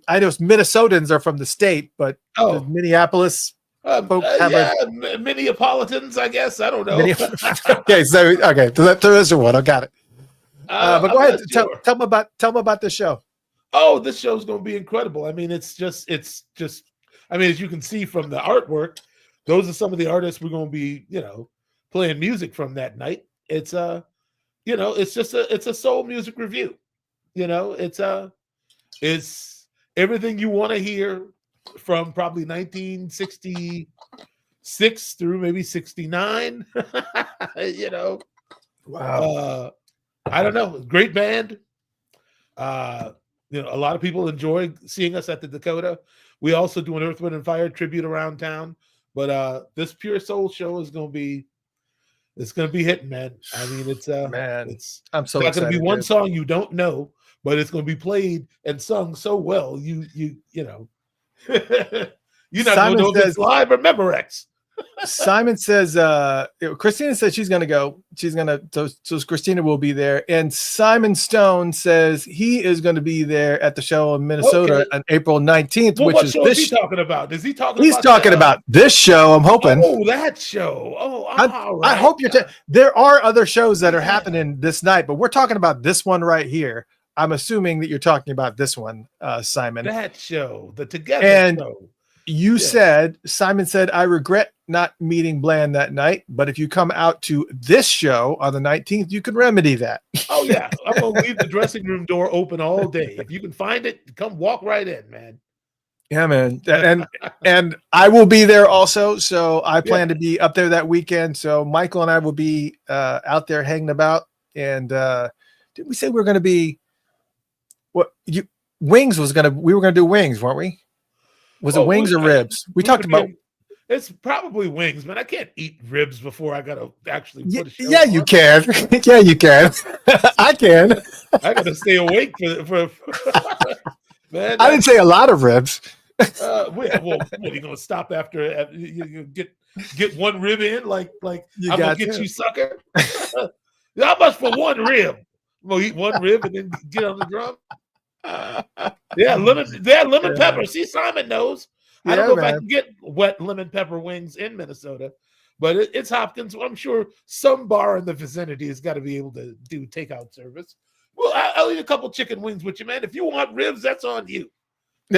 I know Minnesotans are from the state, but Minneapolis Minneapolitans, I guess. I don't know. Okay, there's a one. I got it. But go ahead. Tell them about the show. Oh, this show is going to be incredible. I mean, it's just. I mean, as you can see from the artwork, those are some of the artists we're going to be, playing music from that night. It's it's a soul music review. It's everything you want to hear from probably 1966 through maybe 69. Wow. I don't know. Great band. A lot of people enjoy seeing us at the Dakota. We also do an Earth, Wind, and Fire tribute around town. But this Pure Soul show is going to be, it's going to be hitting, man. I mean, I'm so not going excited. to be one song you don't know, but it's going to be played and sung so well. You're not going to know if it's live or Memorex. Simon says, Christina says she's going to go. So Christina will be there. And Simon Stone says he is going to be there at the show in Minnesota on April 19th, well, which what is show this. Is he talking about? Is he talking He's talking about this show, I'm hoping. Oh, that show. Oh, all right. I hope there are other shows that are happening this night, but we're talking about this one right here. I'm assuming that you're talking about this one, Simon. That show, the Together show. Simon said, I regret not meeting Bland that night, but if you come out to this show on the 19th, you can remedy that. Oh, yeah. I'm going to leave the dressing room door open all day. If you can find it, come walk right in, man. Yeah, man. And I will be there also. So I plan to be up there that weekend. So Michael and I will be out there hanging about. And did we say we were going to be we were going to do wings, weren't we? Was it wings or ribs? We talked about. It's probably wings, man. I can't eat ribs before I gotta actually put a show on. You can. Yeah, you can. I can. I gotta stay awake for man. I didn't say a lot of ribs. What are you gonna stop after you get one rib in? Like I'm gonna get you, sucker. How much for one rib? I'm gonna eat one rib and then get on the drum. Lemon pepper. See, Simon knows. I don't know if I can get wet lemon pepper wings in Minnesota, but it's Hopkins. I'm sure some bar in the vicinity has got to be able to do takeout service. Well, I'll eat a couple chicken wings with you, man. If you want ribs, that's on you. I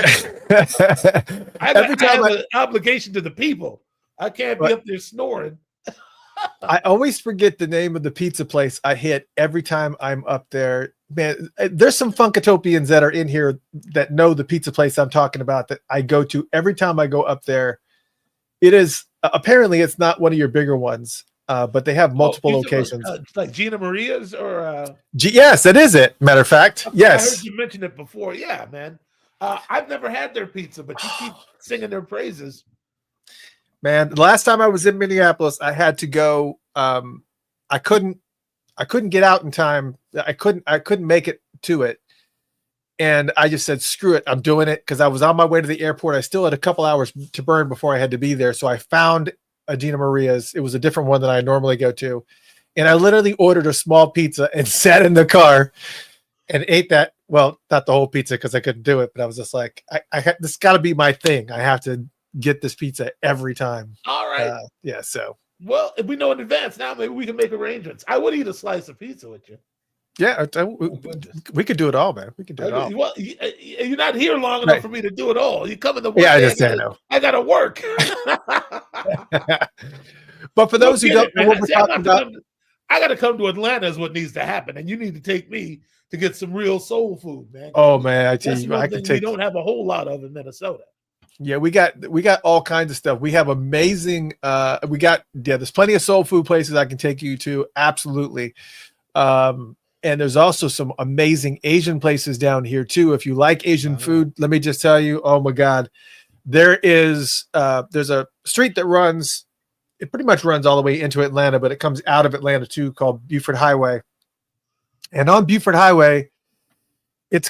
have an obligation to the people. I can't be up there snoring. I always forget the name of the pizza place I hit every time I'm up there. Man, there's some Funkatopians that are in here that know the pizza place I'm talking about that I go to every time I go up there. It is apparently it's not one of your bigger ones, but they have multiple locations. Like Gina Maria's or yes, it is it. Matter of fact, yes. I heard you mention it before. Yeah, man. I've never had their pizza, but you keep singing their praises. Man, the last time I was in Minneapolis, I had to go. I couldn't get out in time. I couldn't make it to it. And I just said, screw it. I'm doing it. Cause I was on my way to the airport. I still had a couple hours to burn before I had to be there. So I found a Gina Maria's. It was a different one than I normally go to. And I literally ordered a small pizza and sat in the car and ate that. Well, not the whole pizza because I couldn't do it, but I was just like, this got to be my thing. I have to get this pizza every time. All right. Yeah. So. Well, if we know in advance now, maybe we can make arrangements. I would eat a slice of pizza with you. Yeah, we could do it all, man. We can do it all. Well, you're not here long enough for me to do it all. You come in the I understand. I got to work. But for those who don't know what we're talking about, I got to come to Atlanta is what needs to happen, and you need to take me to get some real soul food, man. Oh man, I tell you, I can take. We don't have a whole lot of in Minnesota. Yeah, we got all kinds of stuff. We have amazing. There's plenty of soul food places I can take you to. Absolutely. And there's also some amazing Asian places down here too. If you like Asian food, let me just tell you, oh my God, there's a street that runs, it pretty much runs all the way into Atlanta, but it comes out of Atlanta too, called Buford Highway. And on Buford Highway, it's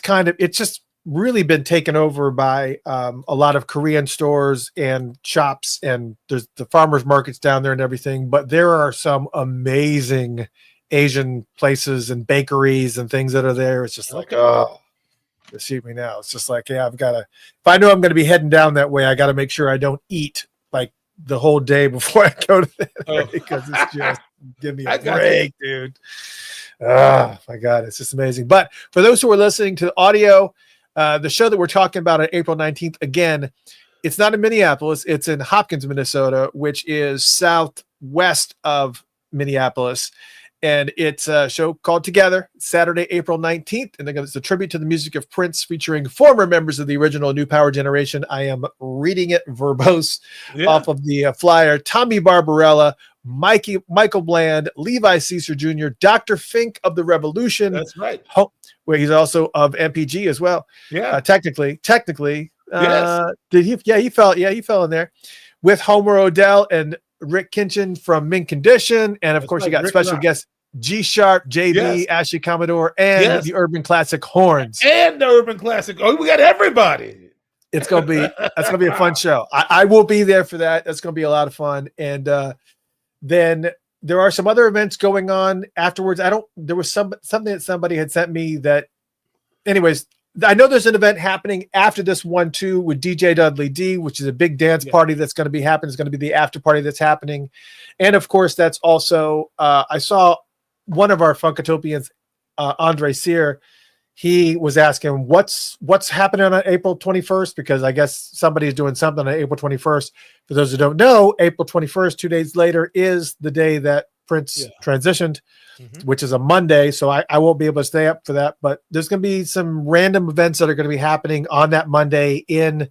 just really been taken over by a lot of Korean stores and shops, and there's the farmers markets down there and everything. But there are some amazing Asian places and bakeries and things that are there. It's just like, oh, deceive me now. It's just like, yeah, if I know I'm going to be heading down that way, I got to make sure I don't eat like the whole day before I go to that because it's just give me a break, dude. Oh my God, it's just amazing. But for those who are listening to the audio, the show that we're talking about on April 19th, again, it's not in Minneapolis, it's in Hopkins, Minnesota, which is southwest of Minneapolis. And it's a show called Together, Saturday, April 19th. And it's a tribute to the music of Prince featuring former members of the original New Power generation. I am reading it verbose off of the flyer. Tommy Barbarella, Michael Bland, Levi Caesar Jr., Dr. Fink of the Revolution. That's right. Where he's also of MPG as well. Yeah. Technically. Yes. Did he? Yeah, he fell in there with Homer Odell and Rick Kinchin from Mint Condition, and of course you got Rick special guests G Sharp, JB, Ashley Commodore, and the Urban Classic Horns. And the Urban Classic. Oh, we got everybody. That's gonna be a fun show. I will be there for that. That's gonna be a lot of fun. And then there are some other events going on afterwards. There was something that somebody had sent me that, anyways. I know there's an event happening after this one too with DJ Dudley D, which is a big dance party that's going to be happening. It's going to be the after party that's happening. And of course, that's also, I saw one of our Funkatopians, Andre Sear, he was asking what's happening on April 21st, because I guess somebody is doing something on April 21st. For those who don't know, April 21st, 2 days later, is the day that Prince transitioned, which is a Monday. So I won't be able to stay up for that, but there's going to be some random events that are going to be happening on that Monday in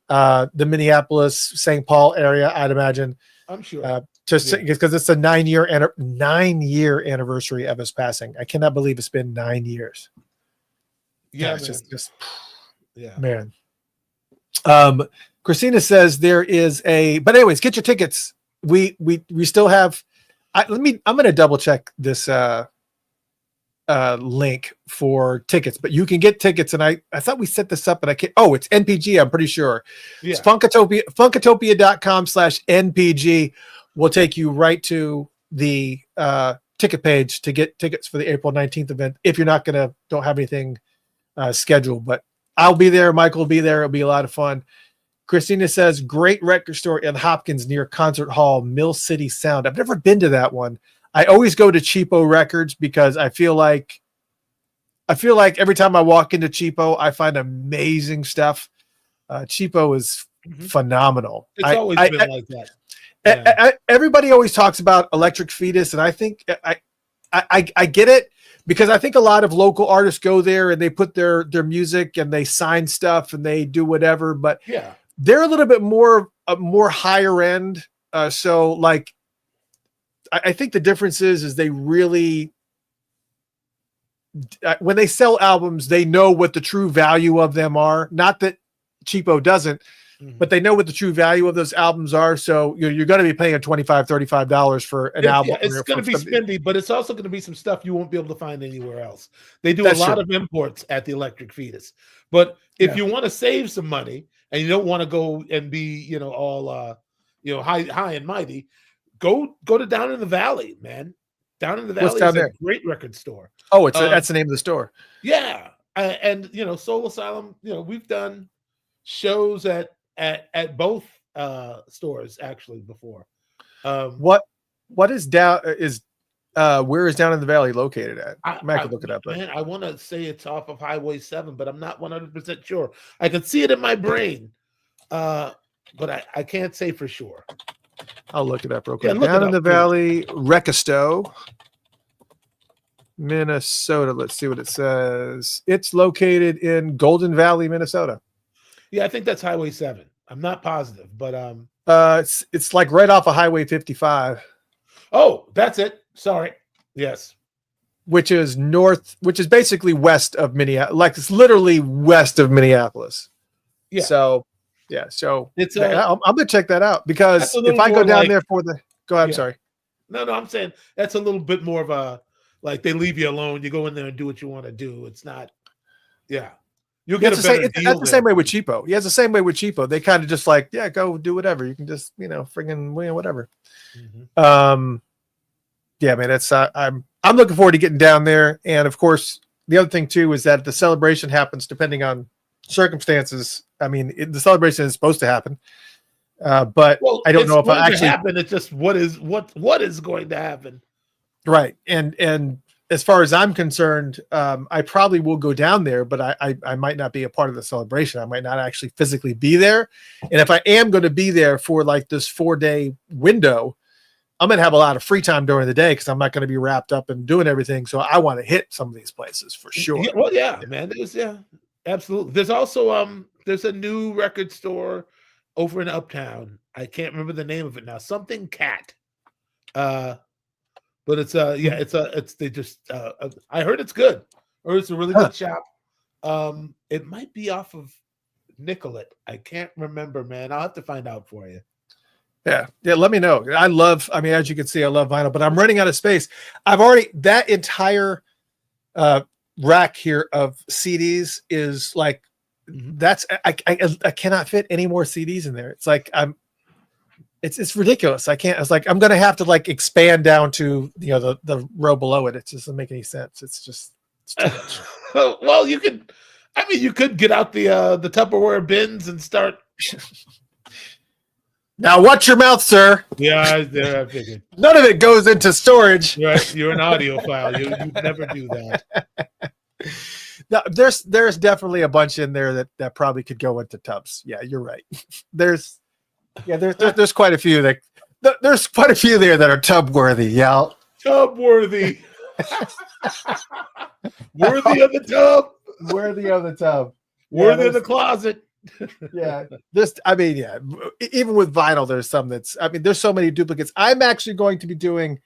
the Minneapolis, St. Paul area, I'd imagine. I'm sure. Because it's a 9-year anniversary of his passing. I cannot believe it's been 9 years. Yeah, it's just man. Christina says there is but anyways, get your tickets. We still have. I'm going to double check this link for tickets, but you can get tickets. And I thought we set this up, but I can't. Oh, it's NPG. I'm pretty sure. It's Funkatopia.com/NPG will take you right to the ticket page to get tickets for the April 19th event. If you're don't have anything scheduled, but I'll be there. Michael will be there. It'll be a lot of fun. Christina says, great record store in Hopkins near Concert Hall, Mill City Sound. I've never been to that one. I always go to Cheapo Records because I feel like every time I walk into Cheapo, I find amazing stuff. Cheapo is phenomenal. It's always been like that. Everybody always talks about Electric Fetus, and I think I get it, because I think a lot of local artists go there and they put their music and they sign stuff and they do whatever, but they're a little bit more higher end. So like, I think the difference is they really, when they sell albums, they know what the true value of them are. Not that Cheapo doesn't, but they know what the true value of those albums are. So you're going to be paying $25, $35 for an album. Yeah, it's going to be spendy, but it's also going to be some stuff you won't be able to find anywhere else. They do a lot of imports at the Electric Fetus. But if you want to save some money and you don't want to go and be, all high and mighty, go to down in the valley, man. Down in the What's Valley down is a there? great record store. Oh, that's the name of the store. Yeah, and Soul Asylum. We've done shows at both stores actually before. What is down is where is Down in the Valley located at? I could look it up. Man, I want to say it's off of Highway 7, but I'm not 100% sure. I can see it in my brain, but I can't say for sure. I'll look it up real quick. Yeah, Down in the Valley, Rekisto, Minnesota. Let's see what it says. It's located in Golden Valley, Minnesota. Yeah, I think that's Highway 7. I'm not positive, but it's like right off of Highway 55. Oh, that's it. Sorry. Yes. Which is basically west of Minneapolis. Like it's literally west of Minneapolis. Yeah. So yeah. So it's I'm gonna check that out because if I go down there for the go ahead, I'm sorry. No, I'm saying that's a little bit more of a like they leave you alone. You go in there and do what you want to do. It's not, yeah. You'll get a better deal. That's the same way with Cheapo. Yeah, it's the same way with Cheapo. They kind of just like, yeah, go do whatever. You can just, friggin' whatever. Mm-hmm. Yeah, man, that's I'm looking forward to getting down there. And of course, the other thing too is that the celebration happens depending on circumstances. I mean, the celebration is supposed to happen, but I don't know if I actually happen. It's just what is going to happen, right? And as far as I'm concerned, I probably will go down there, but I might not be a part of the celebration. I might not actually physically be there. And if I am going to be there for like this 4-day window, I'm going to have a lot of free time during the day because I'm not going to be wrapped up and doing everything. So I want to hit some of these places for sure. Yeah, well, yeah, man. Absolutely. There's also there's a new record store over in Uptown. I can't remember the name of it now. Something Cat. But it's they just I heard it's good. Or it's a really good shop. It might be off of Nicollet. I can't remember, man. I'll have to find out for you. Yeah. Let me know. As you can see, I love vinyl, but I'm running out of space. That entire rack here of CDs is like, I cannot fit any more CDs in there. It's like, it's ridiculous. I can't, it's like, I'm going to have to like expand down to, the row below it. It just doesn't make any sense. It's too much. Well, you could get out the Tupperware bins and start. Now, watch your mouth, sir. Yeah, I figured. None of it goes into storage. You're an audiophile. You never do that. No, there's definitely a bunch in there that probably could go into tubs. Yeah, you're right. There's quite a few there's quite a few there that are tub worthy. Yeah, tub worthy. Worthy of the tub. Worthy of the tub. Worthy of the closet. Yeah, even with vinyl, there's some there's so many duplicates. I'm actually going to be doing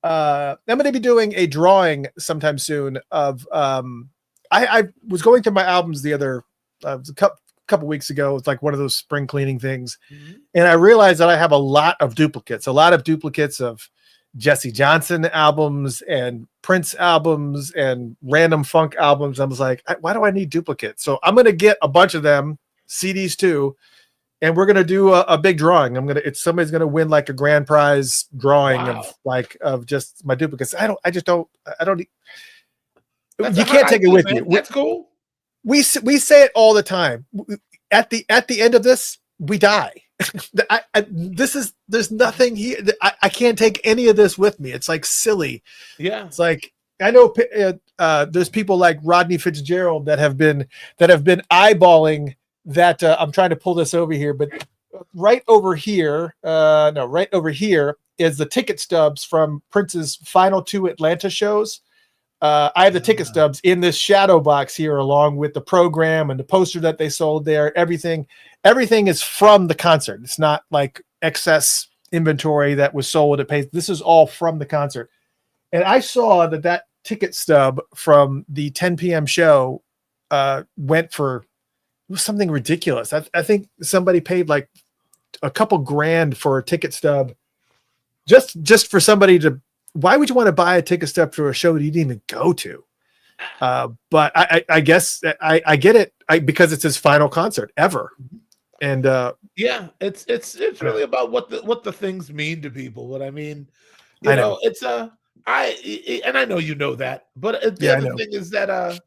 a drawing sometime soon of I was going through my albums the other a couple weeks ago. It's like one of those spring cleaning things, and I realized that I have a lot of duplicates of Jesse Johnson albums and Prince albums and random funk albums. I was like, why do I need duplicates? So I'm going to get a bunch of them, CDs too, and we're going to do a big drawing. Somebody's going to win like a grand prize drawing of just my duplicates. I don't you can't take it with you. That's cool. We say it all the time. At the end of this, we die. There's nothing here. I can't take any of this with me. It's like silly. Yeah. It's like, I know there's people like Rodney Fitzgerald that have been eyeballing that. I'm trying to pull this over here, but right over here is the ticket stubs from Prince's final 2 Atlanta shows. I have the ticket stubs in this shadow box here, along with the program and the poster that they sold there. Everything is from the concert. It's not like excess inventory that was sold at Pace. This is all from the concert. And I saw that ticket stub from the 10 p.m. show went for something ridiculous. I think somebody paid like a couple grand for a ticket stub just for somebody to. Why would you want to buy a ticket stub for a show that you didn't even go to? But I guess I get it because it's his final concert ever. And it's really about what the things mean to people. But I mean, it's And I know you know that, but the Yeah, I other know. thing is that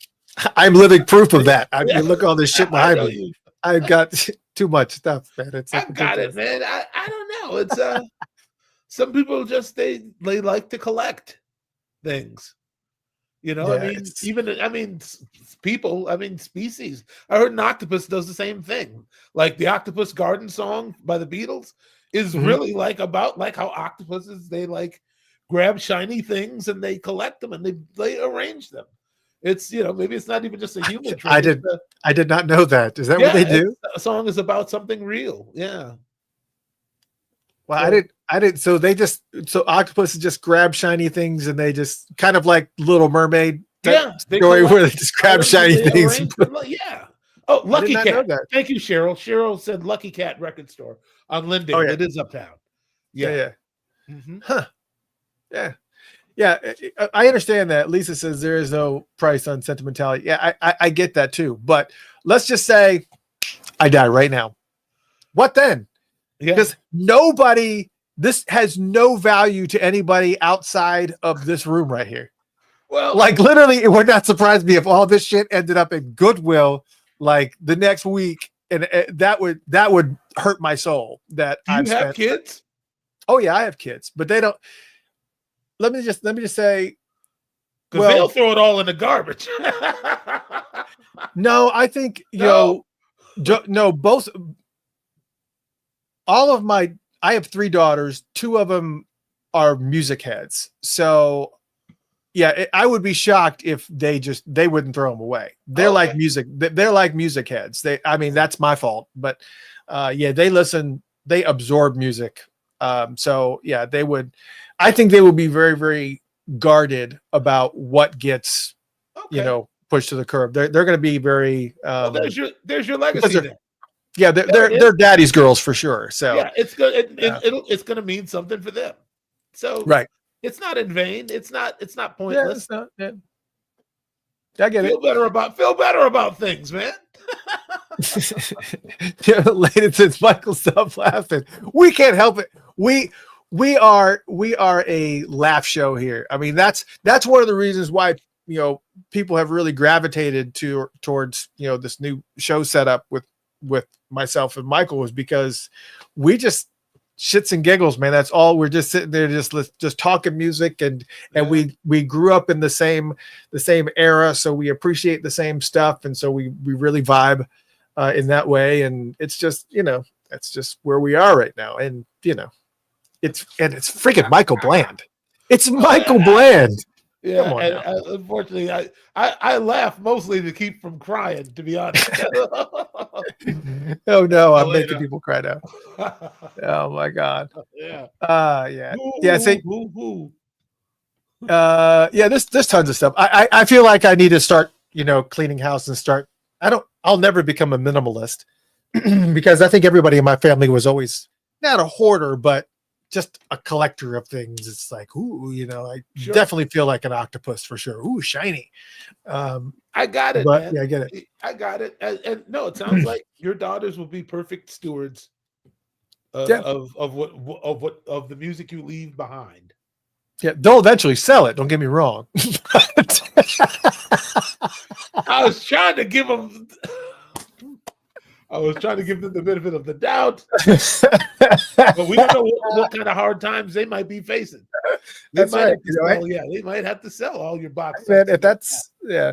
I'm living proof of that. yeah, You look at all this shit I behind know me. you. I've got too much stuff, man. It's like I've got it, ridiculous. man. I don't know. It's some people just they like to collect things. You know, I Yeah, mean, it's even I mean, people, I mean, species. I heard an octopus does the same thing. Like the Octopus Garden song by the Beatles is mhm. really like about like how octopuses they like grab shiny things and they collect them and they arrange them. It's maybe it's not even just a human I trait. It's did I did not know that. Is that what they do? a song is about something real. Yeah. Well, So I didn't. So octopuses just grab shiny things and they just kind of like Little Mermaid type yeah, they story collect where they just grab items and shiny they things. arrange them. Yeah. Oh, I did Lucky not know Cat. that. Thank you, Cheryl. Cheryl said Lucky Cat record store on Oh Lindale. yeah, It is uptown. yeah, Yeah. yeah. Hmm. Huh. Yeah. Yeah, I understand that. Lisa says there is no price on sentimentality. Yeah, I get that too. But let's just say I die right now. What then? Yeah. Because this has no value to anybody outside of this room right here. Well, Like literally, it would not surprise me if all this shit ended up in Goodwill like the next week, and that would hurt my soul. That do I've you have spent. kids? Oh yeah, I have kids, but they don't. Let me just say. Because they'll Well, throw it all in the garbage. no, I think No. no, both. All of my, I have 3 daughters. 2 of them are music heads. So yeah, I would be shocked if they wouldn't throw them away. They're like Okay. music. They're like music heads. I mean, that's my fault, but yeah, they listen. They absorb music. So yeah, they would. I think they would be very, very guarded about what gets, Okay. pushed to the curb. They're going to be very. Well, there's your Because legacy then. yeah, There it is. they're daddy's girls for sure. So Yeah, it's good. yeah, It's going to mean something for them. So right. it's not in vain. It's not Yeah, pointless. it's not. Yeah, I get it. Feel better about things, man. Yeah, Layden says Michael, stop laughing. We can't help it. We are a laugh show here. I mean, that's one of the reasons why people have really gravitated towards this new show setup with myself and Michael, was because we just shits and giggles, man. That's all. We're just sitting there just talking music, and we grew up in the same era, so we appreciate the same stuff, and so we really vibe in that way. And it's just that's just where we are right now. And it's freaking Michael Bland. It's Michael Bland. Yeah, Come on and now. unfortunately, I laugh mostly to keep from crying. To be honest. Oh no, I'm Later. making people cry now. Oh my god. Yeah. Yeah. Yeah. See, Woo. yeah, there's tons of stuff. I feel like I need to start, cleaning house and start. I'll never become a minimalist because I think everybody in my family was always not a hoarder, but just a collector of things. It's like, ooh, I Sure. definitely feel like an octopus for sure. Ooh, shiny. I got it, But man. yeah, I get it. I got it. And no, it sounds like your daughters will be perfect stewards Yeah. of the music you leave behind. Yeah, they'll eventually sell it. Don't get me wrong. I was trying to give them the benefit of the doubt, but we don't know what kind of hard times they might be facing. That's right. They might have to sell all your boxes. If that's yeah,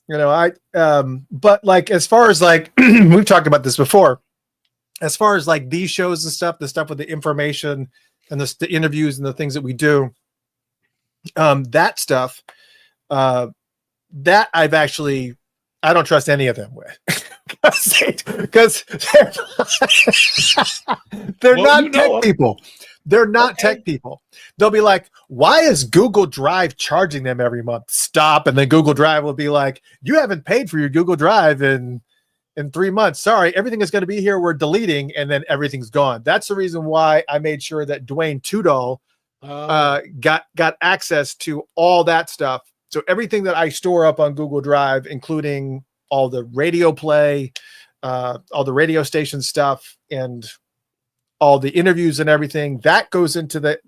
but like as far as like we've talked about this before, as far as like these shows and stuff, the stuff with the information and the interviews and the things that we do, that stuff, that I don't trust any of them with. Because they're not tech people. They're not tech people. They'll be like, why is Google Drive charging them every month? Stop. And then Google Drive will be like, you haven't paid for your Google Drive in 3 months. Sorry, everything is going to be here. We're deleting, and then everything's gone. That's the reason why I made sure that Dwayne Tudall got access to all that stuff. So everything that I store up on Google Drive, including all the radio play, all the radio station stuff, and all the interviews and everything, that goes into the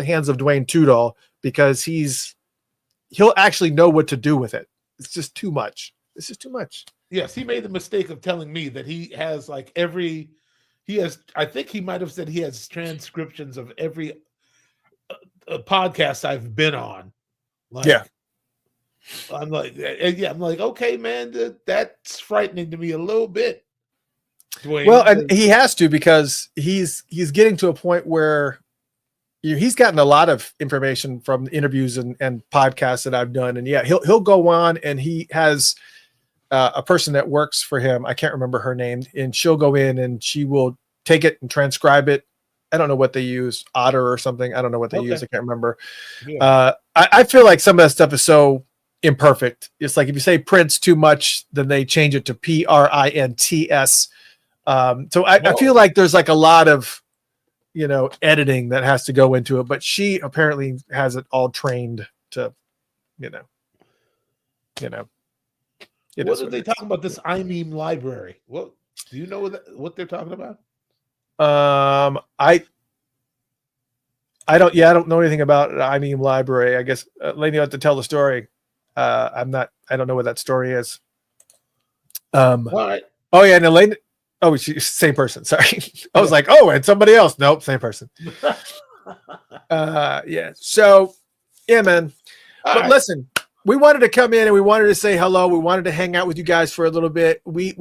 hands of Dwayne Tudall, because he'll actually know what to do with it. It's just too much. It's just too much. Yes, he made the mistake of telling me that he has like I think he might have said he has transcriptions of every podcast I've been on. Like, yeah. I'm like, okay, man, that's frightening to me a little bit. Dwayne, well, and he has to, because he's getting to a point where he's gotten a lot of information from interviews and podcasts that I've done. And yeah, he'll go on, and he has a person that works for him. I can't remember her name, and she'll go in and she will take it and transcribe it. I don't know what they use, Otter or something. I don't know what they use. I can't remember. Yeah. I feel like some of that stuff is so imperfect. It's like if you say Prince too much, then they change it to Prints. So I feel like there's like a lot of, editing that has to go into it, but she apparently has it all trained to, what are they talking about? This iMeme library. What do you know what they're talking about? I don't know anything about iMeme library. I guess Lainey will have to tell the story. I don't know what that story is. All right. Oh yeah, and Elaine. Oh, she's same person. Sorry. I was like, oh, and somebody else. Nope, same person. Yeah. So, yeah, man. But listen, we wanted to come in and we wanted to say hello. We wanted to hang out with you guys for a little bit. We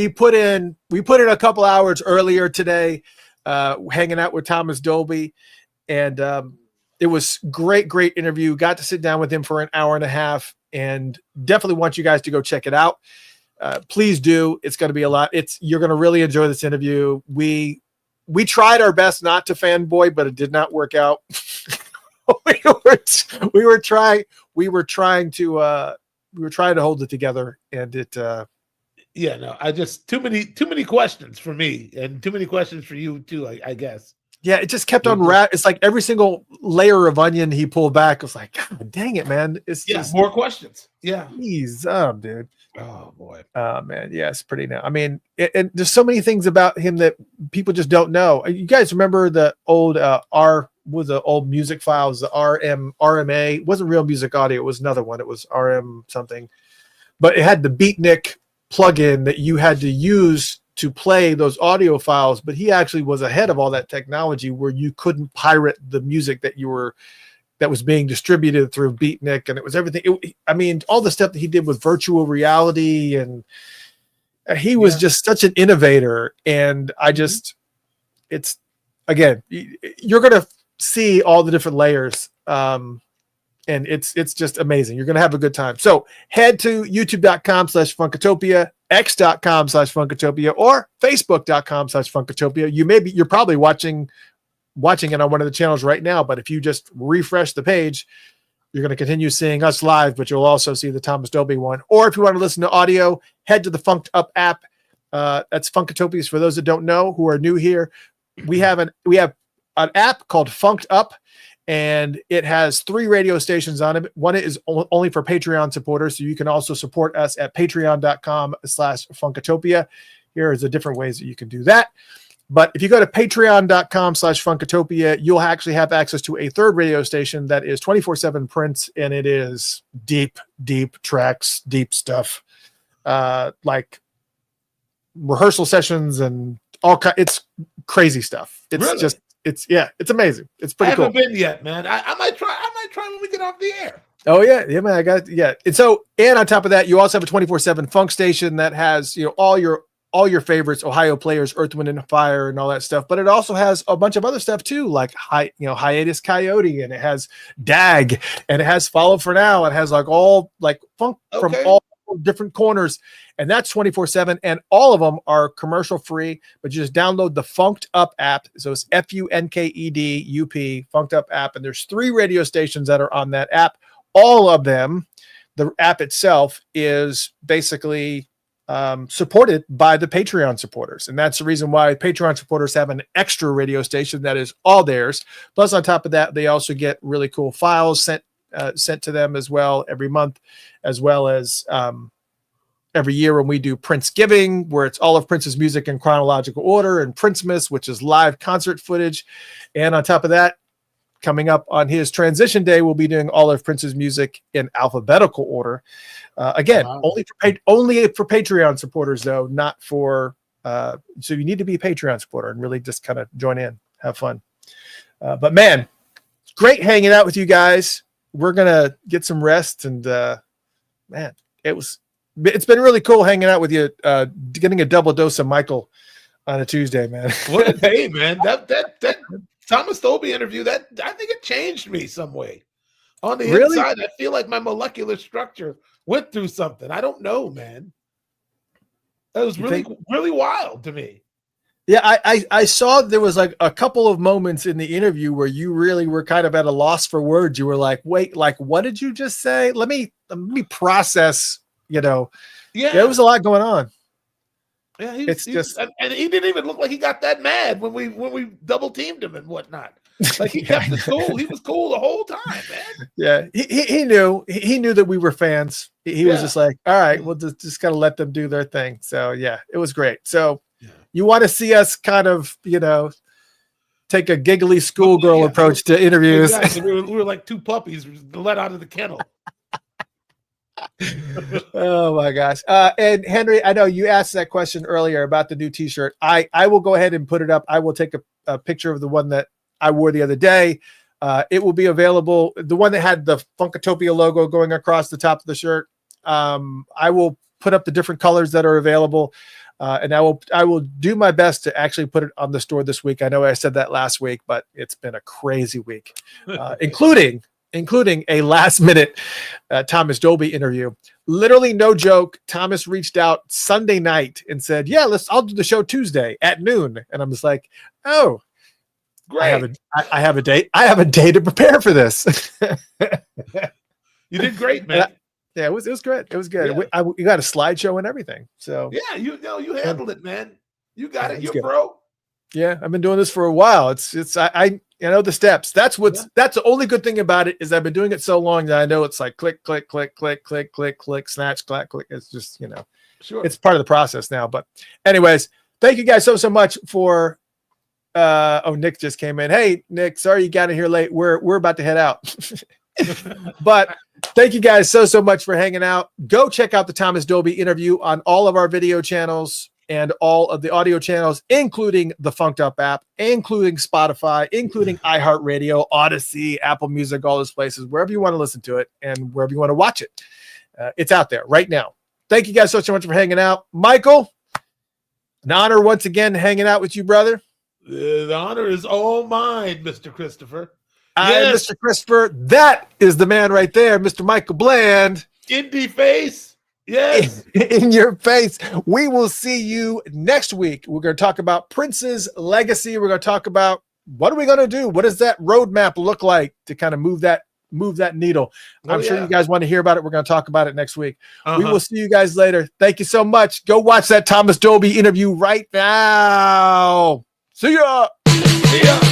put in a couple hours earlier today, hanging out with Thomas Dolby, and it was great interview. Got to sit down with him for an hour and a half, and definitely want you guys to go check it out. Please do. It's going to be a lot. You're going to really enjoy this interview. We tried our best not to fanboy, but it did not work out. we were trying to hold it together, and it. Yeah, no, I just too many questions for me, and too many questions for you too. I guess. Yeah, it just kept on It's like every single layer of onion he pulled back was like, God dang it, man! It's just more questions. Yeah, please, dude. Oh boy. Oh man, yeah, it's pretty now. I mean, and there's so many things about him that people just don't know. You guys remember the old old music files, the RMA? It wasn't Real Music Audio, it was another one. It was RM something. But it had the Beatnik plugin that you had to use to play those audio files, but he actually was ahead of all that technology where you couldn't pirate the music that was being distributed through Beatnik, and it was everything. I mean, all the stuff that he did with virtual reality, and he was just such an innovator. And it's again, you're going to see all the different layers. And it's just amazing. You're going to have a good time. So head to youtube.com/Funkatopia, x.com/Funkatopia, or facebook.com/Funkatopia. You're probably watching it on one of the channels right now, but if you just refresh the page, you're going to continue seeing us live, but you'll also see the Thomas Dolby one. Or if you want to listen to audio, head to the Funked Up app. That's Funkatopias for those that don't know, who are new here. We have an app called Funked Up, and it has 3 radio stations on it. One is only for Patreon supporters, so you can also support us at patreon.com/Funkatopia. Here is the different ways that you can do that. But if you go to patreon.com/Funkatopia, you'll actually have access to a 3rd radio station that is 24/7 Prince, and it is deep tracks, deep stuff, like rehearsal sessions and it's crazy stuff. It's really? It's amazing. It's pretty cool. I haven't been yet, man. I might try when we get off the air. Oh yeah, man. And on top of that, you also have a 24/7 funk station that has all your favorites, Ohio Players, Earth, Wind and Fire, and all that stuff. But it also has a bunch of other stuff too, like Hiatus Coyote, and it has DAG, and it has Follow for Now. It has all funk from all different corners, and that's 24/7, and all of them are commercial free. But you just download the Funked Up app. So it's FUNKEDUP Funked Up app, and there's 3 radio stations that are on that app. All of them, the app itself is basically supported by the Patreon supporters, and that's the reason why Patreon supporters have an extra radio station that is all theirs. Plus, on top of that, they also get really cool files sent to them as well every month, as well as every year when we do Prince Giving, where it's all of Prince's music in chronological order, and Princemas, which is live concert footage. And on top of that, coming up on his transition day, we'll be doing all of Prince's music in alphabetical order. Again, only for Patreon supporters, though, not for. So you need to be a Patreon supporter and really just kind of join in, have fun. But man, it's great hanging out with you guys. We're gonna get some rest, and man, it's been really cool hanging out with you. Getting a double dose of Michael on a Tuesday, man. Hey, man, that Thomas Dolby interview, that I think it changed me some way. On the inside, I feel like my molecular structure went through something. I don't know, man. That was really wild to me. Yeah, I saw there was like a couple of moments in the interview where you really were kind of at a loss for words. You were like, wait, like, what did you just say? Let me process, Yeah, there was a lot going on. Yeah, and he didn't even look like he got that mad when we double teamed him and whatnot. Like he kept it cool. He was cool the whole time, man. Yeah, he knew that we were fans. He was just like, all right, we'll just gotta let them do their thing. So yeah, it was great. So you want to see us kind of, take a giggly schoolgirl approach to interviews. Exactly. We were like two puppies let out of the kennel. Oh my gosh. And Henry, I know you asked that question earlier about the new t-shirt. I will go ahead and put it up. I will take a picture of the one that I wore the other day. It will be available. The one that had the Funkatopia logo going across the top of the shirt. I will put up the different colors that are available. And I will do my best to actually put it on the store this week. I know I said that last week, but it's been a crazy week, including a last minute Thomas Dolby interview. Literally no joke. Thomas reached out Sunday night and said, yeah, I'll do the show Tuesday at noon. And I'm just like, oh, great. I have a date. I have a day to prepare for this. You did great, man. Yeah, it was great. It was good. Yeah. You got a slideshow and everything. So yeah, you handled it, man. You got it. You're pro. Yeah, I've been doing this for a while. I know the steps. That's the only good thing about it is I've been doing it so long that I know it's like click, click, click, click, click, click, click, snatch, clack, click. It's just, sure. It's part of the process now. But anyways, thank you guys so much for Nick just came in. Hey, Nick, sorry you got in here late. We're about to head out. But thank you guys so much for hanging out. Go check out the Thomas Dolby interview on all of our video channels and all of the audio channels, including the Funked Up app, including Spotify, including iHeartRadio, Odyssey, Apple Music, all those places, wherever you want to listen to it and wherever you want to watch it. It's out there right now. Thank you guys so much for hanging out. Michael, an honor once again hanging out with you, brother. The honor is all mine, Mr. Christopher. Yes. Mr. Christopher, that is the man right there, Mr. Michael Bland. Indie face. Yes. In your face. We will see you next week. We're going to talk about Prince's legacy. We're going to talk about what are we going to do? What does that roadmap look like to kind of move that needle? I'm sure you guys want to hear about it. We're going to talk about it next week. We will see you guys later. Thank you so much. Go watch that Thomas Dolby interview right now. See ya. See ya.